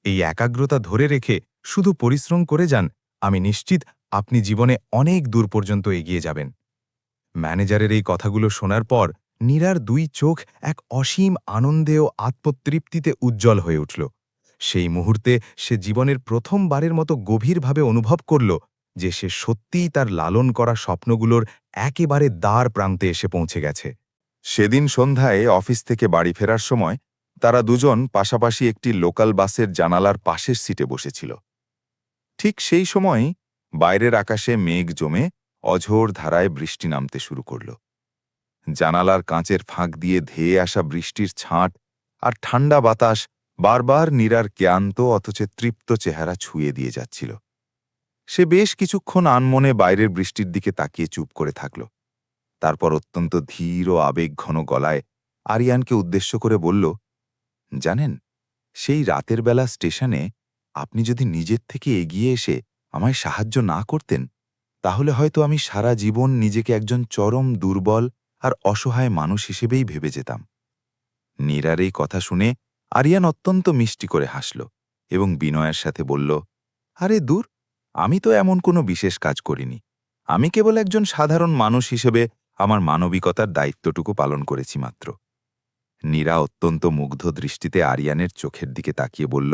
এই একাগ্রতা ধরে রেখে শুধু পরিশ্রম করে যান, আমি নিশ্চিত আপনি জীবনে অনেক দূর পর্যন্ত এগিয়ে যাবেন। ম্যানেজারের এই কথাগুলো শোনার পর নীরার দুই চোখ এক অসীম আনন্দে ও আত্মতৃপ্তিতে উজ্জ্বল হয়ে উঠল। সেই মুহূর্তে সে জীবনের প্রথমবারের মতো গভীরভাবে অনুভব করল যে সে সত্যিই তার লালন করা স্বপ্নগুলোর একেবারে দ্বার প্রান্তে এসে পৌঁছে গেছে। সেদিন সন্ধ্যায় অফিস থেকে বাড়ি ফেরার সময় তারা দুজন পাশাপাশি একটি লোকাল বাসের জানালার পাশের সিটে বসেছিল। ঠিক সেই সময়ই বাইরের আকাশে মেঘ জমে অঝোর ধারায় বৃষ্টি নামতে শুরু করল। জানালার কাঁচের ফাঁক দিয়ে ধেয়ে আসা বৃষ্টির ছাঁট আর ঠান্ডা বাতাস বারবার নীরার ক্লান্ত অথচ তৃপ্ত চেহারা ছুঁয়ে দিয়ে যাচ্ছিল। সে বেশ কিছুক্ষণ আনমনে বাইরের বৃষ্টির দিকে তাকিয়ে চুপ করে থাকল। তারপর অত্যন্ত ধীর ও আবেগঘন গলায় আরিয়ানকে উদ্দেশ্য করে বলল, জানেন, সেই রাতের বেলা স্টেশনে আপনি যদি নিজের থেকে এগিয়ে এসে আমায় সাহায্য না করতেন, তাহলে হয়তো আমি সারা জীবন নিজেকে একজন চরম দুর্বল আর অসহায় মানুষ হিসেবেই ভেবে যেতাম। নীরার এই কথা শুনে আরিয়ান অত্যন্ত মিষ্টি করে হাসল এবং বিনয়ের সাথে বলল, আরে দূর, আমি তো এমন কোনো বিশেষ কাজ করিনি। আমি কেবল একজন সাধারণ মানুষ হিসেবে আমার মানবিকতার দায়িত্বটুকু পালন করেছি মাত্র। নীরা অত্যন্ত মুগ্ধ দৃষ্টিতে আরিয়ানের চোখের দিকে তাকিয়ে বলল,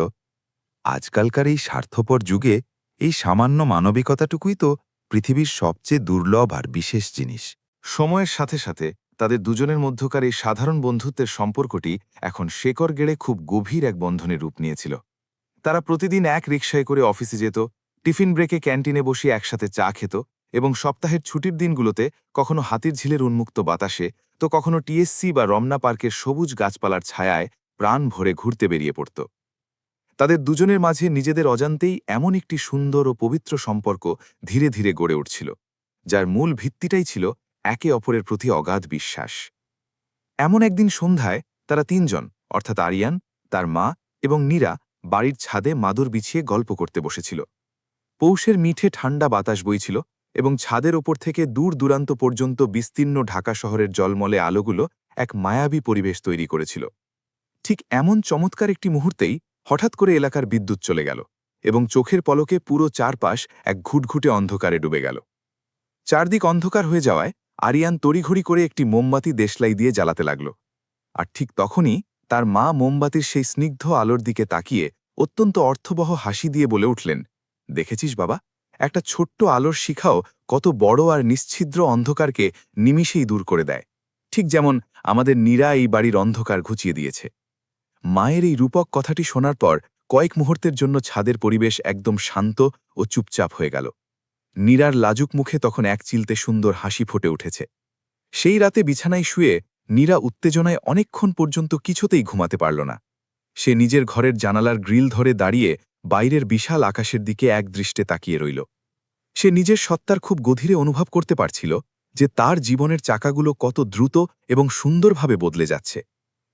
আজকালকার এই স্বার্থপর যুগে এই সামান্য মানবিকতাটুকুই তো পৃথিবীর সবচেয়ে দুর্লভ আর বিশেষ জিনিস। সময়ের সাথে সাথে তাদের দুজনের মধ্যকার এই সাধারণ বন্ধুত্বের সম্পর্কটি এখন শেকড় গেড়ে খুব গভীর এক বন্ধনে রূপ নিয়েছিল। তারা প্রতিদিন এক রিকশায় করে অফিসে যেত, টিফিন ব্রেকে ক্যান্টিনে বসিয়ে একসাথে চা খেত এবং সপ্তাহের ছুটির দিনগুলোতে কখনো হাতির ঝিলের উন্মুক্ত বাতাসে তো কখনো টিএসসি বা রমনা পার্কের সবুজ গাছপালার ছায়ায় প্রাণ ভরে ঘুরতে বেরিয়ে পড়ত। তাদের দুজনের মাঝে নিজেদের অজান্তেই এমন একটি সুন্দর ও পবিত্র সম্পর্ক ধীরে ধীরে গড়ে উঠছিল, যার মূল ভিত্তিটাই ছিল একে অপরের প্রতি অগাধ বিশ্বাস। এমন একদিন সন্ধ্যায় তারা তিনজন, অর্থাৎ আরিয়ান, তার মা এবং নীরা বাড়ির ছাদে মাদুর বিছিয়ে গল্প করতে বসেছিল। পৌষের মিঠে ঠান্ডা বাতাস বইছিল এবং ছাদের ওপর থেকে দূর দূরান্ত পর্যন্ত বিস্তীর্ণ ঢাকা শহরের জলমলে আলোগুলো এক মায়াবী পরিবেশ তৈরি করেছিল। ঠিক এমন চমৎকার একটি মুহূর্তেই হঠাৎ করে এলাকার বিদ্যুৎ চলে গেল এবং চোখের পলকে পুরো চারপাশ এক ঘুটঘুটে অন্ধকারে ডুবে গেল। চারদিক অন্ধকার হয়ে যাওয়ায় আরিয়ান তড়িঘড়ি করে একটি মোমবাতি দেশলাই দিয়ে জ্বালাতে লাগল। আর ঠিক তখনই তার মা মোমবাতির সেই স্নিগ্ধ আলোর দিকে তাকিয়ে অত্যন্ত অর্থবহ হাসি দিয়ে বলে উঠলেন, দেখেছিস বাবা, একটা ছোট্ট আলোর শিখাও কত বড় আর নিশ্ছিদ্র অন্ধকারকে নিমিষেই দূর করে দেয়, ঠিক যেমন আমাদের নীরা এই বাড়ির অন্ধকার ঘুচিয়ে দিয়েছে। মায়ের এই রূপক কথাটি শোনার পর কয়েক মুহূর্তের জন্য ছাদের পরিবেশ একদম শান্ত ও চুপচাপ হয়ে গেল। নীরার লাজুক মুখে তখন এক চিলতে সুন্দর হাসি ফুটে উঠেছে। সেই রাতে বিছানায় শুয়ে নীরা উত্তেজনায় অনেকক্ষণ পর্যন্ত কিছুতেই ঘুমাতে পারল না। সে নিজের ঘরের জানালার গ্রিল ধরে দাঁড়িয়ে বাইরের বিশাল আকাশের দিকে একদৃষ্টে তাকিয়ে রইল। সে নিজের সত্তার খুব গভীরে অনুভব করতে পারছিল যে তার জীবনের চাকাগুলো কত দ্রুত এবং সুন্দরভাবে বদলে যাচ্ছে।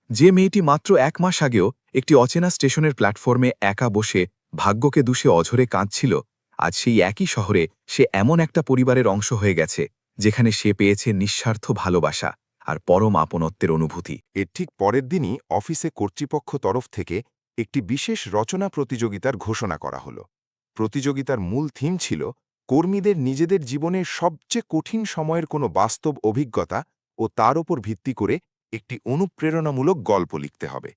যে মেয়েটি মাত্র 1 মাস আগেও একটি অচেনা স্টেশনের প্ল্যাটফর্মে একা বসে ভাগ্যকে দুষে অঝরে কাঁদছিল, আজ সেই একই শহরে সে এমন একটা পরিবারের অংশ হয়ে গেছে যেখানে সে পেয়েছে নিঃস্বার্থ ভালোবাসা আর পরম আপনত্বের অনুভূতি। এর ঠিক পরের দিনই অফিসে কর্তৃপক্ষ তরফ থেকে একটি বিশেষ রচনা প্রতিযোগিতার ঘোষণা করা হল। প্রতিযোগিতার মূল থিম ছিল কর্মীদের নিজেদের জীবনের সবচেয়ে কঠিন সময়ের কোনো বাস্তব অভিজ্ঞতা ও তার ওপর ভিত্তি করে একটি অনুপ্রেরণামূলক গল্প লিখতে হবে।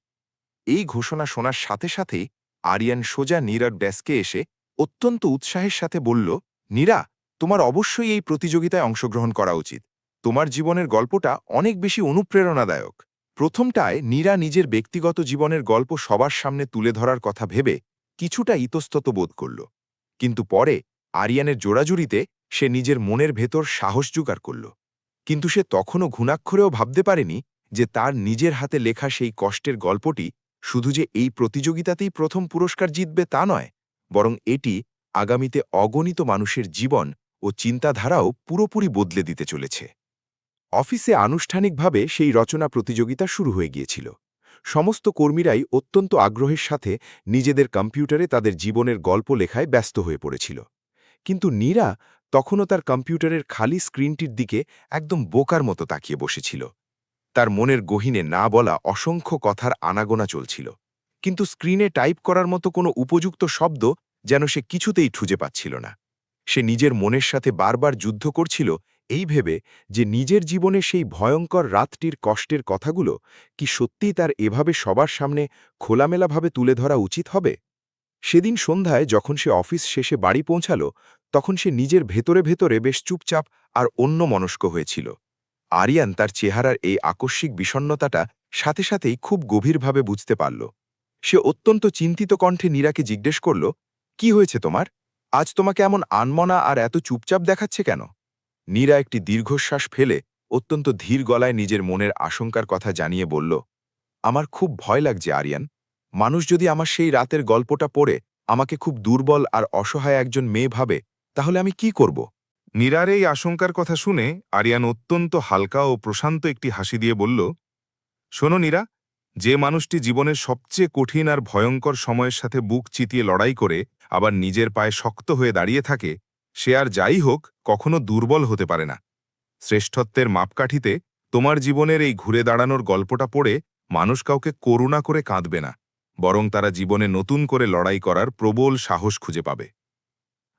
এই ঘোষণা শোনার সাথে সাথেই আরিয়ান সোজা নীরার ডেস্কে এসে অত্যন্ত উৎসাহের সাথে বলল, নীরা, তোমার অবশ্যই এই প্রতিযোগিতায় অংশগ্রহণ করা উচিত। তোমার জীবনের গল্পটা অনেক বেশি অনুপ্রেরণাদায়ক। প্রথমটায় নীরা নিজের ব্যক্তিগত জীবনের গল্প সবার সামনে তুলে ধরার কথা ভেবে কিছুটা ইতস্তত বোধ করল, কিন্তু পরে আরিয়ানের জোড়াজুড়িতে সে নিজের মনের ভেতর সাহস জোগাড় করল। কিন্তু সে তখনও ঘুণাক্ষরেও ভাবতে পারেনি যে তার নিজের হাতে লেখা সেই কষ্টের গল্পটি শুধু যে এই প্রতিযোগিতাতেই প্রথম পুরস্কার জিতবে তা নয়, বরং এটি আগামীতে অগণিত মানুষের জীবন ও চিন্তাধারাও পুরোপুরি বদলে দিতে চলেছে। অফিসে আনুষ্ঠানিকভাবে সেই রচনা প্রতিযোগিতা শুরু হয়ে গিয়েছিল। সমস্ত কর্মীরাই অত্যন্ত আগ্রহের সাথে নিজেদের কম্পিউটারে তাদের জীবনের গল্প লেখায় ব্যস্ত হয়ে পড়েছিল। কিন্তু নীরা তখনও তার কম্পিউটারের খালি স্ক্রিনটির দিকে একদম বোকার মতো তাকিয়ে বসেছিল। তার মনের গহীনে না বলা অসংখ্য কথার আনাগোনা চলছিল, কিন্তু স্ক্রিনে টাইপ করার মতো কোনো উপযুক্ত শব্দ যেন সে কিছুতেই খুঁজে পাচ্ছিল না। সে নিজের মনের সাথে বারবার যুদ্ধ করছিল এই ভেবে যে নিজের জীবনে সেই ভয়ঙ্কর রাতটির কষ্টের কথাগুলো কি সত্যিই তার এভাবে সবার সামনে খোলামেলাভাবে তুলে ধরা উচিত হবে। সেদিন সন্ধ্যায় যখন সে অফিস শেষে বাড়ি পৌঁছাল, তখন সে নিজের ভেতরে ভেতরে বেশ চুপচাপ আর অন্যমনস্ক হয়েছিল। আরিয়ান তার চেহারার এই আকস্মিক বিষণ্ণতাটা সাথে সাথেই খুব গভীরভাবে বুঝতে পারল। সে অত্যন্ত চিন্তিত কণ্ঠে নীরাকে জিজ্ঞেস করল, কি হয়েছে তোমার? আজ তোমাকে এমন আনমনা আর এত চুপচাপ দেখাচ্ছে কেন? নীরা একটি দীর্ঘশ্বাস ফেলে অত্যন্ত ধীর গলায় নিজের মনের আশঙ্কার কথা জানিয়ে বলল, আমার খুব ভয় লাগছে আরিয়ান। মানুষ যদি আমার সেই রাতের গল্পটা পড়ে আমাকে খুব দুর্বল আর অসহায় একজন মেয়ে ভাবে, তাহলে আমি কি করব? নীরার এই আশঙ্কার কথা শুনে আরিয়ান অত্যন্ত হালকা ও প্রশান্ত একটি হাসি দিয়ে বলল, শোনো নীরা, যে মানুষটি জীবনের সবচেয়ে কঠিন আর ভয়ঙ্কর সময়ের সাথে বুক চিতিয়ে লড়াই করে আবার নিজের পায়ে শক্ত হয়ে দাঁড়িয়ে থাকে, সে আর যাই হোক কখনো দুর্বল হতে পারে না। শ্রেষ্ঠত্বের মাপকাঠিতে তোমার জীবনের এই ঘুরে দাঁড়ানোর গল্পটা পড়ে মানুষ কাউকে করুণা করে কাঁদবে না, বরং তারা জীবনে নতুন করে লড়াই করার প্রবল সাহস খুঁজে পাবে।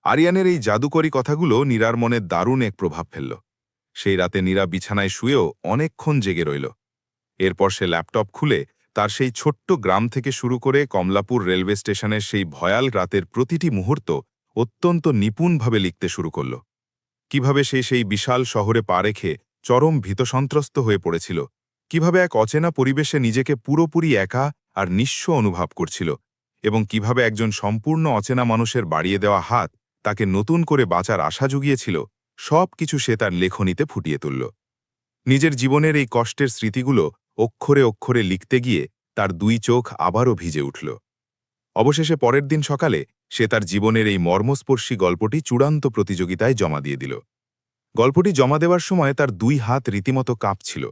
আরিয়ানের এই জাদুকরী কথাগুলো নীরার মনে দারুণ এক প্রভাব ফেলল। সেই রাতে নীরা বিছানায় শুয়েও অনেকক্ষণ জেগে রইল। এরপর সে ল্যাপটপ খুলে তার সেই ছোট্ট গ্রাম থেকে শুরু করে কমলাপুর রেলওয়ে স্টেশনের সেই ভয়াল রাতের প্রতিটি মুহূর্ত অত্যন্ত নিপুণভাবে লিখতে শুরু করল। কিভাবে সে সেই বিশাল শহরে পা রেখে চরম ভীতসন্ত্রস্ত হয়ে পড়েছিল, কিভাবে এক অচেনা পরিবেশে নিজেকে পুরোপুরি একা আর নিঃস্ব অনুভব করছিল, এবং কিভাবে একজন সম্পূর্ণ অচেনা মানুষের বাড়িয়ে দেওয়া হাত তাকে নতুন করে বাঁচার আশা জুগিয়েছিল, সব কিছু সে তার লেখনীতে ফুটিয়ে তুলল। নিজের জীবনের এই কষ্টের স্মৃতিগুলো অক্ষরে অক্ষরে লিখতে গিয়ে তার 2 চোখ আবারও ভিজে উঠল। অবশেষে পরের দিন সকালে সে তার জীবনের এই মর্মস্পর্শী গল্পটি চূড়ান্ত প্রতিযোগিতায় জমা দিয়ে দিল। গল্পটি জমা দেওয়ার সময় তার 2 হাত রীতিমতো কাঁপছিল।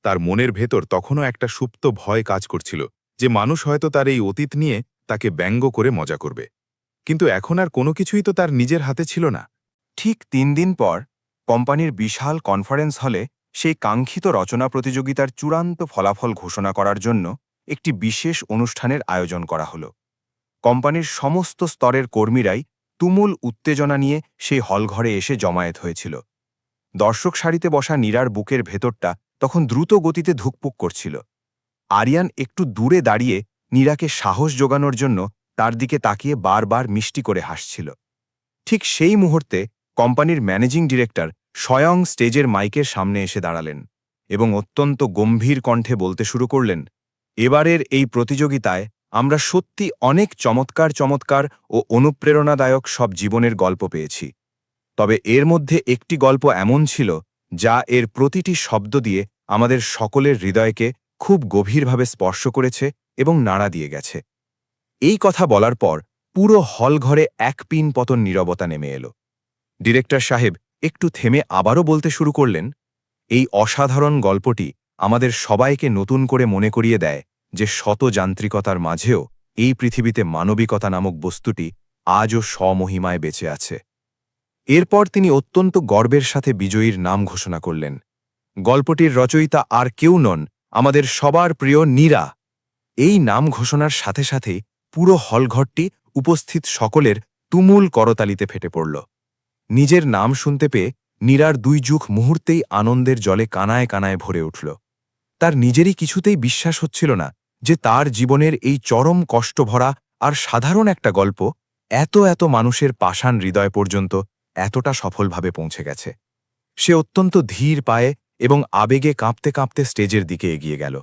তার মনের ভেতর তখনও একটা সুপ্ত ভয় কাজ করছিল যে মানুষ হয়তো তার এই অতীত নিয়ে তাকে ব্যঙ্গ করে মজা করবে। কিন্তু এখন আর কোনো কিছুই তো তার নিজের হাতে ছিল না। ঠিক 3 দিন পর কোম্পানির বিশাল কনফারেন্স হলে সেই কাঙ্ক্ষিত রচনা প্রতিযোগিতার চূড়ান্ত ফলাফল ঘোষণা করার জন্য একটি বিশেষ অনুষ্ঠানের আয়োজন করা হলো। কোম্পানির সমস্ত স্তরের কর্মীরাই তুমুল উত্তেজনা নিয়ে সেই হলঘরে এসে জমায়েত হয়েছিল। দর্শক সারিতে বসা নীরার বুকের ভেতরটা তখন দ্রুত গতিতে ধুকপুক করছিল। আরিয়ান একটু দূরে দাঁড়িয়ে নীরাকে সাহস জোগানোর জন্য তার দিকে তাকিয়ে বারবার মিষ্টি করে হাসছিল। ঠিক সেই মুহূর্তে কোম্পানির ম্যানেজিং ডিরেক্টর স্বয়ং স্টেজের মাইকের সামনে এসে দাঁড়ালেন এবং অত্যন্ত গম্ভীর কণ্ঠে বলতে শুরু করলেন, এবারের এই প্রতিযোগিতায় আমরা সত্যি অনেক চমৎকার চমৎকার ও অনুপ্রেরণাদায়ক সব জীবনের গল্প পেয়েছি। তবে এর মধ্যে একটি গল্প এমন ছিল যা এর প্রতিটি শব্দ দিয়ে আমাদের সকলের হৃদয়কে খুব গভীরভাবে স্পর্শ করেছে এবং নাড়া দিয়ে গেছে। এই কথা বলার পর পুরো হলঘরে এক পিন পতন নীরবতা নেমে এলো। ডিরেক্টর সাহেব একটু থেমে আবারও বলতে শুরু করলেন, এই অসাধারণ গল্পটি আমাদের সবাইকে নতুন করে মনে করিয়ে দেয় যে শত যান্ত্রিকতার মাঝেও এই পৃথিবীতে মানবিকতা নামক বস্তুটি আজও স্বমহিমায় বেঁচে আছে। এরপর তিনি অত্যন্ত গর্বের সাথে বিজয়ীর নাম ঘোষণা করলেন। গল্পটির রচয়িতা আর কেউ নন, আমাদের সবার প্রিয় নীরা। এই নাম ঘোষণার সাথে সাথেই পুরো হলঘরটি উপস্থিত সকলের তুমুল করতালিতে ফেটে পড়ল। নিজের নাম শুনতে পেয়ে নীরার 2 চোখ মুহূর্তেই আনন্দের জলে কানায় কানায় ভরে উঠল। তার নিজেরই কিছুতেই বিশ্বাস হচ্ছিল না যে তার জীবনের এই চরম কষ্টভরা আর সাধারণ একটা গল্প এত এত মানুষের পাষাণ হৃদয় পর্যন্ত এতটা সফলভাবে পৌঁছে গেছে। সে অত্যন্ত ধীর পায়ে এবং আবেগে কাঁপতে কাঁপতে স্টেজের দিকে এগিয়ে গেল।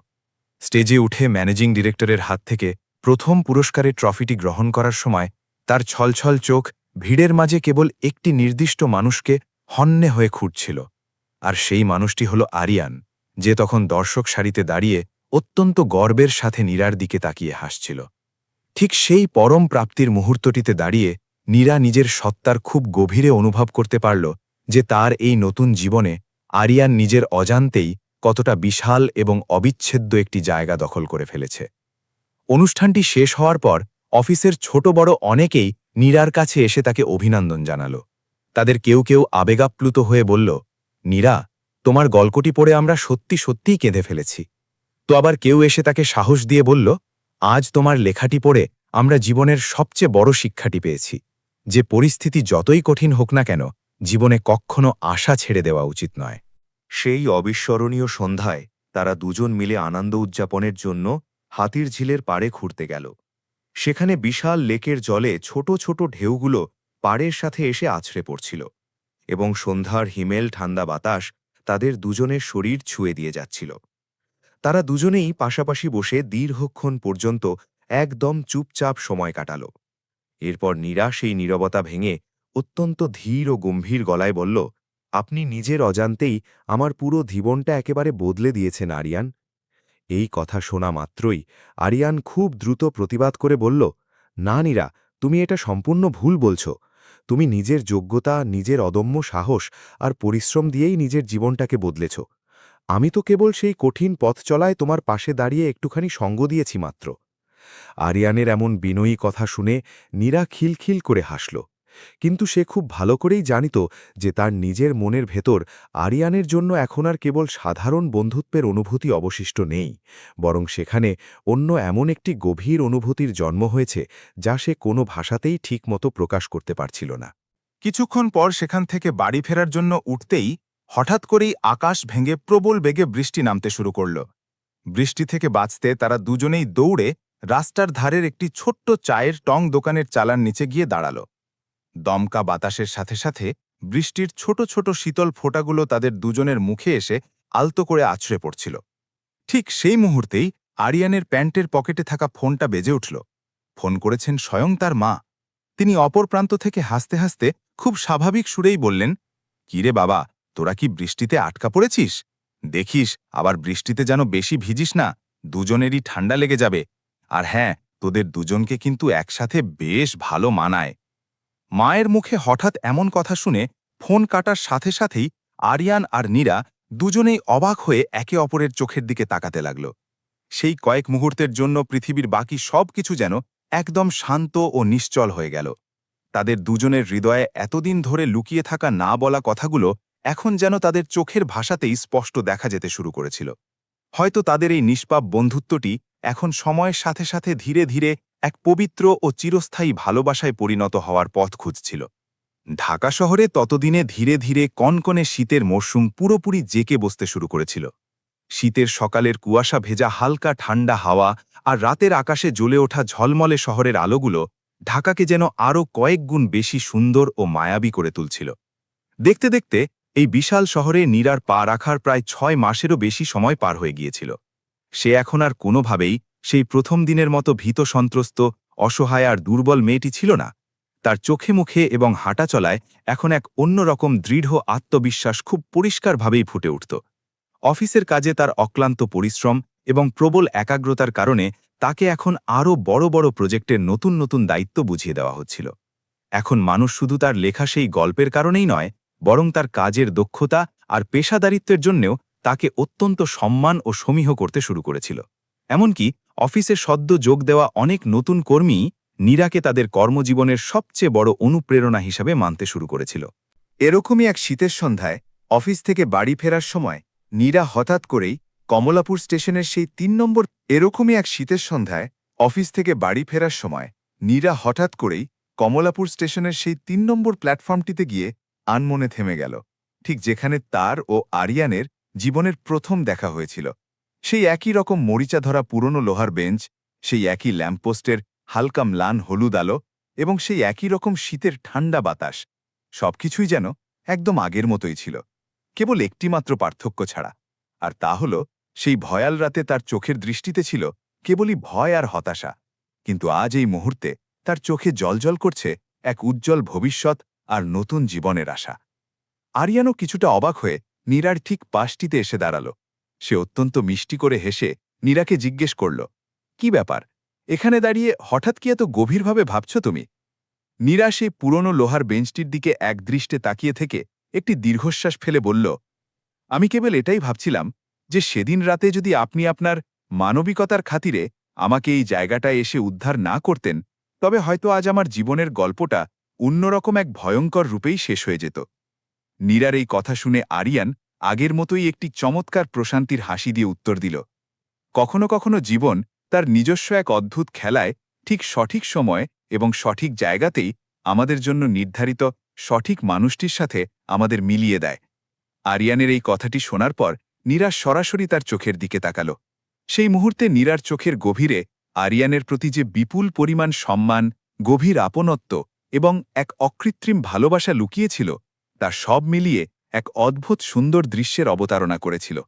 স্টেজে উঠে ম্যানেজিং ডিরেক্টরের হাত থেকে প্রথম পুরস্কারের ট্রফিটি গ্রহণ করার সময় তার ছলছল চোখ ভিড়ের মাঝে কেবল একটি নির্দিষ্ট মানুষকে হন্যে হয়ে খুঁজছিল, আর সেই মানুষটি হল আরিয়ান, যে তখন দর্শক সারিতে দাঁড়িয়ে অত্যন্ত গর্বের সাথে নীরার দিকে তাকিয়ে হাসছিল। ঠিক সেই পরম প্রাপ্তির মুহূর্তটিতে দাঁড়িয়ে নীরা নিজের সত্তার খুব গভীরে অনুভব করতে পারল যে তার এই নতুন জীবনে আরিয়ান নিজের অজান্তেই কতটা বিশাল এবং অবিচ্ছেদ্য একটি জায়গা দখল করে ফেলেছে। অনুষ্ঠানটি শেষ হওয়ার পর অফিসের ছোট বড় অনেকেই নীরার কাছে এসে তাকে অভিনন্দন জানাল। তাদের কেউ কেউ আবেগাপ্লুত হয়ে বলল, নীরা, তোমার গল্পটি পড়ে আমরা সত্যি সত্যিই কেঁদে ফেলেছি। তো আবার কেউ এসে তাকে সাহস দিয়ে বলল, আজ তোমার লেখাটি পড়ে আমরা জীবনের সবচেয়ে বড় শিক্ষাটি পেয়েছি, যে পরিস্থিতি যতই কঠিন হোক না কেন জীবনে কখনো আশা ছেড়ে দেওয়া উচিত নয়। সেই অবিস্মরণীয় সন্ধ্যায় তারা দুজন মিলে আনন্দ উদযাপনের জন্য হাতির ঝিলের পাড়ে ঘুরতে গেল। সেখানে বিশাল লেকের জলে ছোট ছোট ঢেউগুলো পাড়ের সাথে এসে আছড়ে পড়ছিল এবং সন্ধ্যার হিমেল ঠান্ডা বাতাস তাদের দুজনের শরীর ছুঁয়ে দিয়ে যাচ্ছিল। তারা দুজনেই পাশাপাশি বসে দীর্ঘক্ষণ পর্যন্ত একদম চুপচাপ সময় কাটাল। এরপর নীরা সেই নীরবতা ভেঙে অত্যন্ত ধীর ও গম্ভীর গলায় বলল, আপনি নিজের অজান্তেই আমার পুরো জীবনটা একেবারে বদলে দিয়েছেন আরিয়ান। এই কথা শোনা মাত্রই আরিয়ান খুব দ্রুত প্রতিবাদ করে বলল, না নীরা, তুমি এটা সম্পূর্ণ ভুল বলছ। তুমি নিজের যোগ্যতা, নিজের অদম্য সাহস আর পরিশ্রম দিয়েই নিজের জীবনটাকে বদলেছ। আমি তো কেবল সেই কঠিন পথ চলায় তোমার পাশে দাঁড়িয়ে একটুখানি সঙ্গ দিয়েছি মাত্র। আরিয়ানের এমন বিনয়ী কথা শুনে নীরা খিলখিল করে হাসল, কিন্তু সে খুব ভালো করেই জানিত যে তার নিজের মনের ভেতর আরিয়ানের জন্য এখন আর কেবল সাধারণ বন্ধুত্বের অনুভূতি অবশিষ্ট নেই, বরং সেখানে অন্য এমন একটি গভীর অনুভূতির জন্ম হয়েছে যা সে কোনো ভাষাতেই ঠিকমতো প্রকাশ করতে পারছিল না। কিছুক্ষণ পর সেখান থেকে বাড়ি ফেরার জন্য উঠতেই হঠাৎ করেই আকাশ ভেঙে প্রবল বেগে বৃষ্টি নামতে শুরু করল। বৃষ্টি থেকে বাঁচতে তারা দুজনেই দৌড়ে রাস্তার ধারের একটি ছোট্ট চায়ের টং দোকানের চালার নিচে গিয়ে দাঁড়াল। দমকা বাতাসের সাথে সাথে বৃষ্টির ছোট ছোট শীতল ফোঁটাগুলো তাদের দুজনের মুখে এসে আলতো করে আছড়ে পড়ছিল। ঠিক সেই মুহূর্তেই আরিয়ানের প্যান্টের পকেটে থাকা ফোনটা বেজে উঠল। ফোন করেছেন স্বয়ং তার মা। তিনি অপর প্রান্ত থেকে হাসতে হাসতে খুব স্বাভাবিক সুরেই বললেন, কিরে বাবা, তোরা কি বৃষ্টিতে আটকা পড়েছিস? দেখিস আবার বৃষ্টিতে যেন বেশি ভিজিস না, দুজনেরই ঠান্ডা লেগে যাবে। আর হ্যাঁ, তোদের দুজনকে কিন্তু একসাথে বেশ ভালো মানায়। মায়ের মুখে হঠাৎ এমন কথা শুনে ফোন কাটার সাথে সাথেই আরিয়ান আর নীরা দুজনেই অবাক হয়ে একে অপরের চোখের দিকে তাকাতে লাগল। সেই কয়েক মুহূর্তের জন্য পৃথিবীর বাকি সব কিছু যেন একদম শান্ত ও নিশ্চল হয়ে গেল। তাদের দুজনের হৃদয়ে এতদিন ধরে লুকিয়ে থাকা না বলা কথাগুলো এখন যেন তাদের চোখের ভাষাতেই স্পষ্ট দেখা যেতে শুরু করেছিল। হয়তো তাদের এই নিষ্পাপ বন্ধুত্বটি এখন সময়ের সাথে সাথে ধীরে ধীরে এক পবিত্র ও চিরস্থায়ী ভালোবাসায় পরিণত হওয়ার পথ খুঁজছিল। ঢাকা শহরে ততদিনে ধীরে ধীরে কনকনে শীতের মরশুম পুরোপুরি জেকে বসতে শুরু করেছিল। শীতের সকালের কুয়াশা ভেজা হালকা ঠান্ডা হাওয়া আর রাতের আকাশে জ্বলে ওঠা ঝলমলে শহরের আলোগুলো ঢাকাকে যেন আরও কয়েক গুণ বেশি সুন্দর ও মায়াবী করে তুলছিল। দেখতে দেখতে এই বিশাল শহরে নীরার পা রাখার প্রায় ৬ মাসেরও বেশি সময় পার হয়ে গিয়েছিল। সে এখন আর কোনোভাবেই সেই প্রথম দিনের মতো ভীত সন্ত্রস্ত, অসহায় আর দুর্বল মেয়েটি ছিল না। তার চোখে মুখে এবং হাঁটা চলায় এখন এক অন্যরকম দৃঢ় আত্মবিশ্বাস খুব পরিষ্কারভাবেই ফুটে উঠত। অফিসের কাজে তার অক্লান্ত পরিশ্রম এবং প্রবল একাগ্রতার কারণে তাকে এখন আরও বড় বড় প্রজেক্টের নতুন নতুন দায়িত্ব বুঝিয়ে দেওয়া হচ্ছিল। এখন মানুষ শুধু তার লেখা সেই গল্পের কারণেই নয়, বরং তার কাজের দক্ষতা আর পেশাদারিত্বের জন্যেও তাকে অত্যন্ত সম্মান ও সমীহ করতে শুরু করেছিল। এমনকি অফিসে সদ্য যোগ দেওয়া অনেক নতুন কর্মী নীরাকে তাদের কর্মজীবনের সবচেয়ে বড় অনুপ্রেরণা হিসাবে মানতে শুরু করেছিল। এরকমই এক শীতের সন্ধ্যায় অফিস থেকে বাড়ি ফেরার সময় নীরা হঠাৎ করেই কমলাপুর স্টেশনের সেই ৩ নম্বর এরকমই এক শীতের সন্ধ্যায় অফিস থেকে বাড়ি ফেরার সময় নীরা হঠাৎ করেই কমলাপুর স্টেশনের সেই ৩ নম্বর প্ল্যাটফর্মটিতে গিয়ে আনমনে থেমে গেল, ঠিক যেখানে তার ও আরিয়ানের জীবনের প্রথম দেখা হয়েছিল। সেই একই রকম মরিচা ধরা পুরনো লোহার বেঞ্চ, সেই একই ল্যাম্পপোস্টের হালকা ম্লান হলুদ আলো এবং সেই একই রকম শীতের ঠান্ডা বাতাস, সবকিছুই যেন একদম আগের মতোই ছিল, কেবল একটিমাত্র পার্থক্য ছাড়া। আর তা হল সেই ভয়াল রাতে তার চোখের দৃষ্টিতে ছিল কেবলই ভয় আর হতাশা, কিন্তু আজ এই মুহূর্তে তার চোখে জ্বলজ্বল করছে এক উজ্জ্বল ভবিষ্যৎ আর নতুন জীবনের আশা। আরিয়ানও কিছুটা অবাক হয়ে নীরার ঠিক পাশটিতে এসে দাঁড়াল। সে অত্যন্ত মিষ্টি করে হেসে নীরাকে জিজ্ঞেস করল, কি ব্যাপার, এখানে দাঁড়িয়ে হঠাৎ কি এত গভীরভাবে ভাবছ তুমি? নীরা সেই পুরনো লোহার বেঞ্চটির দিকে একদৃষ্টে তাকিয়ে থেকে একটি দীর্ঘশ্বাস ফেলে বলল, আমি কেবল এটাই ভাবছিলাম যে সেদিন রাতে যদি আপনি আপনার মানবিকতার খাতিরে আমাকে এই জায়গাটায় এসে উদ্ধার না করতেন, তবে হয়তো আজ আমার জীবনের গল্পটা অন্যরকম এক ভয়ঙ্কর রূপেই শেষ হয়ে যেত। নীরার এই কথা শুনে আরিয়ান আগের মতোই একটি চমৎকার প্রশান্তির হাসি দিয়ে উত্তর দিল, কখনো কখনো জীবন তার নিজস্ব এক অদ্ভুত খেলায় ঠিক সঠিক সময় এবং সঠিক জায়গাতেই আমাদের জন্য নির্ধারিত সঠিক মানুষটির সাথে আমাদের মিলিয়ে দেয়। আরিয়ানের এই কথাটি শোনার পর নীরা সরাসরি তার চোখের দিকে তাকাল। সেই মুহূর্তে নীরার চোখের গভীরে আরিয়ানের প্রতি যে বিপুল পরিমাণ সম্মান, গভীর আপনত্ব এবং এক অকৃত্রিম ভালোবাসা লুকিয়েছিল, তা সব মিলিয়ে এক অদ্ভুত সুন্দর দৃশ্যের অবতারণা করেছিল।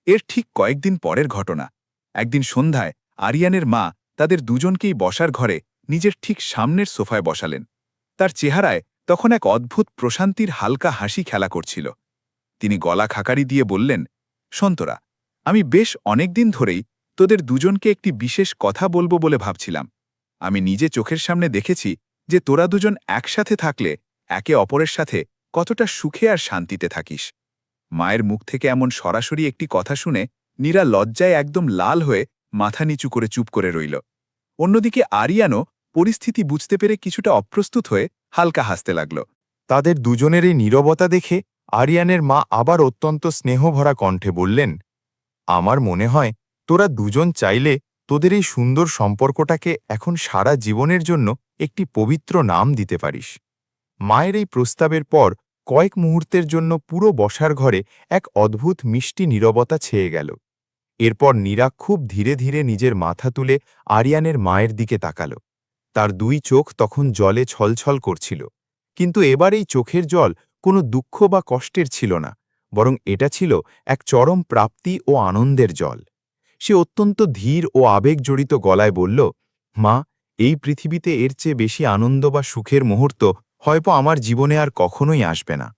এর ঠিক কয়েকদিন পরের ঘটনা। একদিন সন্ধ্যায় আরিয়ানের মা তাদের দুজনকেই বসার ঘরে নিজের ঠিক সামনের সোফায় বসালেন। তার চেহারায় তখন এক অদ্ভুত প্রশান্তির হালকা হাসি খেলা করছিল। তিনি গলা খাকারি দিয়ে বললেন, সন্তরা, আমি বেশ অনেকদিন ধরেই তোদের দুজনকে একটি বিশেষ কথা বলবো বলে ভাবছিলাম। আমি নিজে চোখের সামনে দেখেছি যে তোরা দুজন একসাথে থাকলে একে অপরের সাথে কতটা সুখে আর শান্তিতে থাকিস। মায়ের মুখ থেকে এমন সরাসরি একটি কথা শুনে নীরা লজ্জায় একদম লাল হয়ে মাথা নিচু করে চুপ করে রইল। অন্যদিকে আরিয়ানও পরিস্থিতি বুঝতে পেরে কিছুটা অপ্রস্তুত হয়ে হালকা হাসতে লাগল। তাদের দুজনের এই নীরবতা দেখে আরিয়ানের মা আবার অত্যন্ত স্নেহভরা কণ্ঠে বললেন, আমার মনে হয় তোরা দুজন চাইলে তোদের এই সুন্দর সম্পর্কটাকে এখন সারা জীবনের জন্য একটি পবিত্র নাম দিতে পারিস। মায়ের এই প্রস্তাবের পর কয়েক মুহূর্তের জন্য পুরো বসার ঘরে এক অদ্ভুত মিষ্টি নীরবতা ছেয়ে গেল। এরপর নীরা খুব ধীরে ধীরে নিজের মাথা তুলে আরিয়ানের মায়ের দিকে তাকাল। তার দুই চোখ তখন জলে ছলছল করছিল, কিন্তু এবার এই চোখের জল কোনো দুঃখ বা কষ্টের ছিল না, বরং এটা ছিল এক চরম প্রাপ্তি ও আনন্দের জল। সে অত্যন্ত ধীর ও আবেগজড়িত গলায় বলল, মা, এই পৃথিবীতে এর চেয়ে বেশি আনন্দ বা সুখের মুহূর্ত হয়তো আমার জীবনে আর কখনোই আসবে না।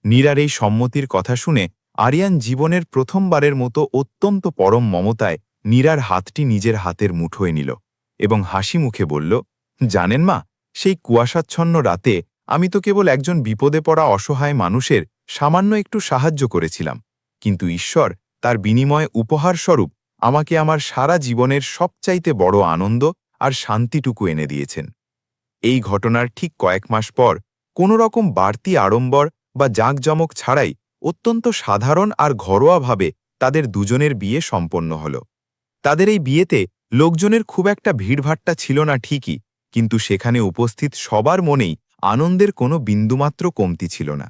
নীরার এই সম্মতির কথা শুনে আরিয়ান জীবনের প্রথমবারের মতো অত্যন্ত পরম মমতায় নীরার হাতটি নিজের হাতের মুঠোয় নিল এবং হাসি মুখে বলল, জানেন মা, সেই কুয়াশাচ্ছন্ন রাতে আমি তো কেবল একজন বিপদে পড়া অসহায় মানুষের সামান্য একটু সাহায্য করেছিলাম, কিন্তু ঈশ্বর তার বিনিময়ে উপহারস্বরূপ আমাকে আমার সারা জীবনের সবচাইতে বড় আনন্দ আর শান্তিটুকু এনে দিয়েছেন। এই ঘটনার ঠিক কয়েক মাস পর কোনো রকম বাড়তি আড়ম্বর বা জাঁকজমক ছাড়াই অত্যন্ত সাধারণ আর ঘরোয়াভাবে তাদের দুজনের বিয়ে সম্পন্ন হল। তাদের এই বিয়েতে লোকজনের খুব একটা ভিড়ভাট্টা ছিল না ঠিকই, কিন্তু সেখানে উপস্থিত সবার মনেই আনন্দের কোনো বিন্দুমাত্র কমতি ছিল না।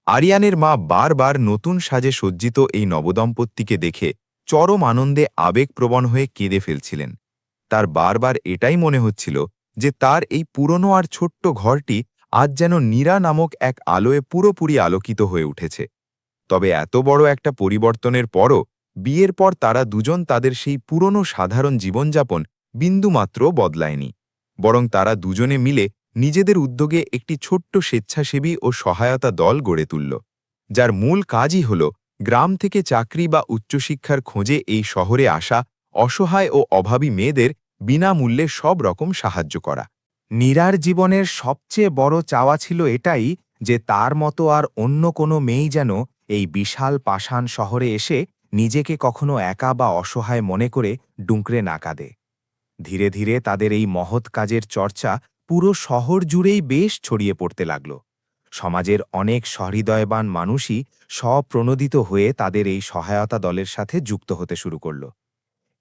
আরিয়ানের মা বারবার নতুন সাজে সজ্জিত এই নবদম্পতিকে দেখে চরম আনন্দে আবেগপ্রবণ হয়ে কেঁদে ফেলছিলেন। তার বারবার এটাই মনে হচ্ছিল যে তার এই পুরনো আর ছোট্ট ঘরটি আজ যেন নীরা নামক এক আলোয় পুরোপুরি আলোকিত হয়ে উঠেছে। তবে এত বড় একটা পরিবর্তনের পরও বিয়ের পর তারা দুজন তাদের সেই পুরনো সাধারণ জীবনযাপন বিন্দুমাত্র বদলায়নি, বরং তারা দুজনে মিলে নিজেদের উদ্যোগে একটি ছোট্ট স্বেচ্ছাসেবী ও সহায়তা দল গড়ে তুলল, যার মূল কাজই হল গ্রাম থেকে চাকরি বা উচ্চশিক্ষার খোঁজে এই শহরে আসা অসহায় ও অভাবী মেয়েদের বিনামূল্যে সব রকম সাহায্য করা। নীরার জীবনের সবচেয়ে বড় চাওয়া ছিল এটাই যে তার মতো আর অন্য কোনো মেয়েই যেন এই বিশাল পাষাণ শহরে এসে নিজেকে কখনো একা বা অসহায় মনে করে ডুঁকরে না কাঁদে। ধীরে ধীরে তাদের এই মহৎ কাজের চর্চা পুরো শহর জুড়েই বেশ ছড়িয়ে পড়তে লাগল। সমাজের অনেক সহৃদয়বান মানুষই স্বপ্রণোদিত হয়ে তাদের এই সহায়তা দলের সাথে যুক্ত হতে শুরু করল।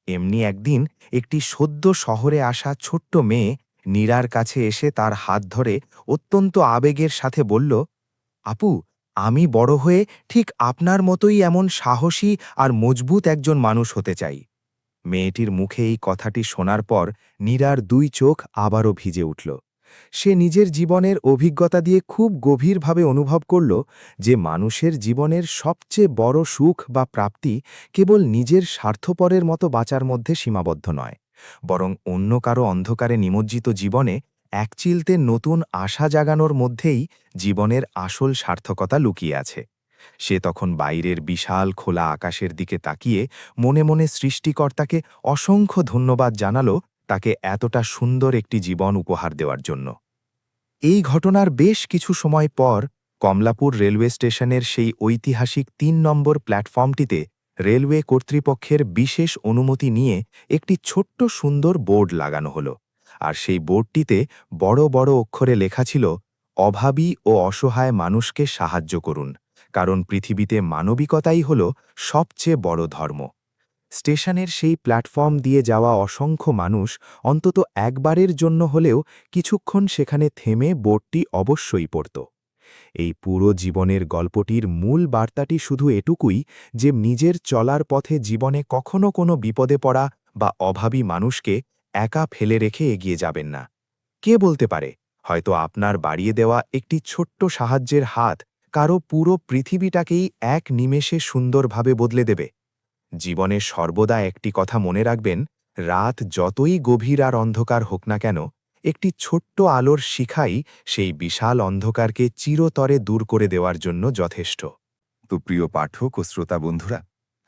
এমনি একদিন একটি সদ্য শহরে আসা ছোট্ট মেয়ে নীরার কাছে এসে তার হাত ধরে অত্যন্ত আবেগের সাথে বলল, আপু, আমি বড় হয়ে ঠিক আপনার মতোই এমন সাহসী আর মজবুত একজন মানুষ হতে চাই। মেয়েটির মুখে এই কথাটি শোনার পর নীরার দুই চোখ আবারও ভিজে উঠল। সে নিজের জীবনের অভিজ্ঞতা দিয়ে খুব গভীরভাবে অনুভব করল যে মানুষের জীবনের সবচেয়ে বড় সুখ বা প্রাপ্তি কেবল নিজের স্বার্থপরের মতো বাঁচার মধ্যে সীমাবদ্ধ নয়, বরং অন্য কারো অন্ধকারে নিমজ্জিত জীবনে একচিলতে নতুন আশা জাগানোর মধ্যেই জীবনের আসল সার্থকতা লুকিয়ে আছে। সে তখন বাইরের বিশাল খোলা আকাশের দিকে তাকিয়ে মনে মনে সৃষ্টিকর্তাকে অসংখ্য ধন্যবাদ জানালো তাকে এতটা সুন্দর একটি জীবন উপহার দেওয়ার জন্য। এই ঘটনার বেশ কিছু সময় পর কমলাপুর রেলওয়ে স্টেশনের সেই ঐতিহাসিক ৩ নম্বর প্ল্যাটফর্মটিতে রেলওয়ে কর্তৃপক্ষের বিশেষ অনুমতি নিয়ে একটি ছোট্ট সুন্দর বোর্ড লাগানো হলো, আর সেই বোর্ডটিতে বড় বড় অক্ষরে লেখা ছিল, অভাবী ও অসহায় মানুষকে সাহায্য করুন, কারণ পৃথিবীতে মানবিকতাই হল সবচেয়ে বড় ধর্ম। স্টেশনের সেই প্ল্যাটফর্ম দিয়ে যাওয়া অসংখ্য মানুষ অন্তত একবারের জন্য হলেও কিছুক্ষণ সেখানে থেমে বোর্ডটি অবশ্যই পড়ত। এই পুরো জীবনের গল্পটির মূল বার্তাটি শুধু এটুকুই যে নিজের চলার পথে জীবনে কখনো কোনো বিপদে পড়া বা অভাবী মানুষকে একা ফেলে রেখে এগিয়ে যাবেন না। কে বলতে পারে, হয়তো আপনার বাড়িয়ে দেওয়া একটি ছোট্ট সাহায্যের হাত কারো পুরো পৃথিবীটাকেই এক নিমেষে সুন্দরভাবে বদলে দেবে। জীবনে সর্বদা একটি কথা মনে রাখবেন, রাত যতই গভীর আর অন্ধকার হোক না কেন, একটি ছোট্ট আলোর শিখাই সেই বিশাল অন্ধকারকে চিরতরে দূর করে দেওয়ার জন্য যথেষ্ট। তো প্রিয় পাঠক ও শ্রোতা বন্ধুরা,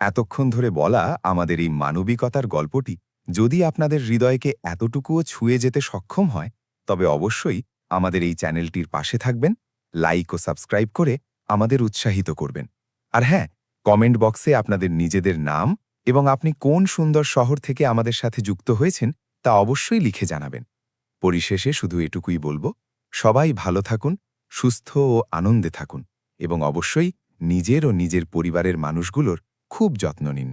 এতক্ষণ ধরে বলা আমাদের এই মানবিকতার গল্পটি যদি আপনাদের হৃদয়কে এতটুকুও ছুঁয়ে যেতে সক্ষম হয়, তবে অবশ্যই আমাদের এই চ্যানেলটির পাশে থাকবেন, লাইক ও সাবস্ক্রাইব করে আমাদের উৎসাহিত করবেন। আর হ্যাঁ, কমেন্ট বক্সে আপনাদের নিজেদের নাম এবং আপনি কোন সুন্দর শহর থেকে আমাদের সাথে যুক্ত হয়েছেন তা অবশ্যই লিখে জানাবেন। পরিশেষে শুধু এটুকুই বলবো, সবাই ভালো থাকুন, সুস্থ ও আনন্দে থাকুন এবং অবশ্যই নিজের ও নিজের পরিবারের মানুষগুলোর খুব যত্ন নিন।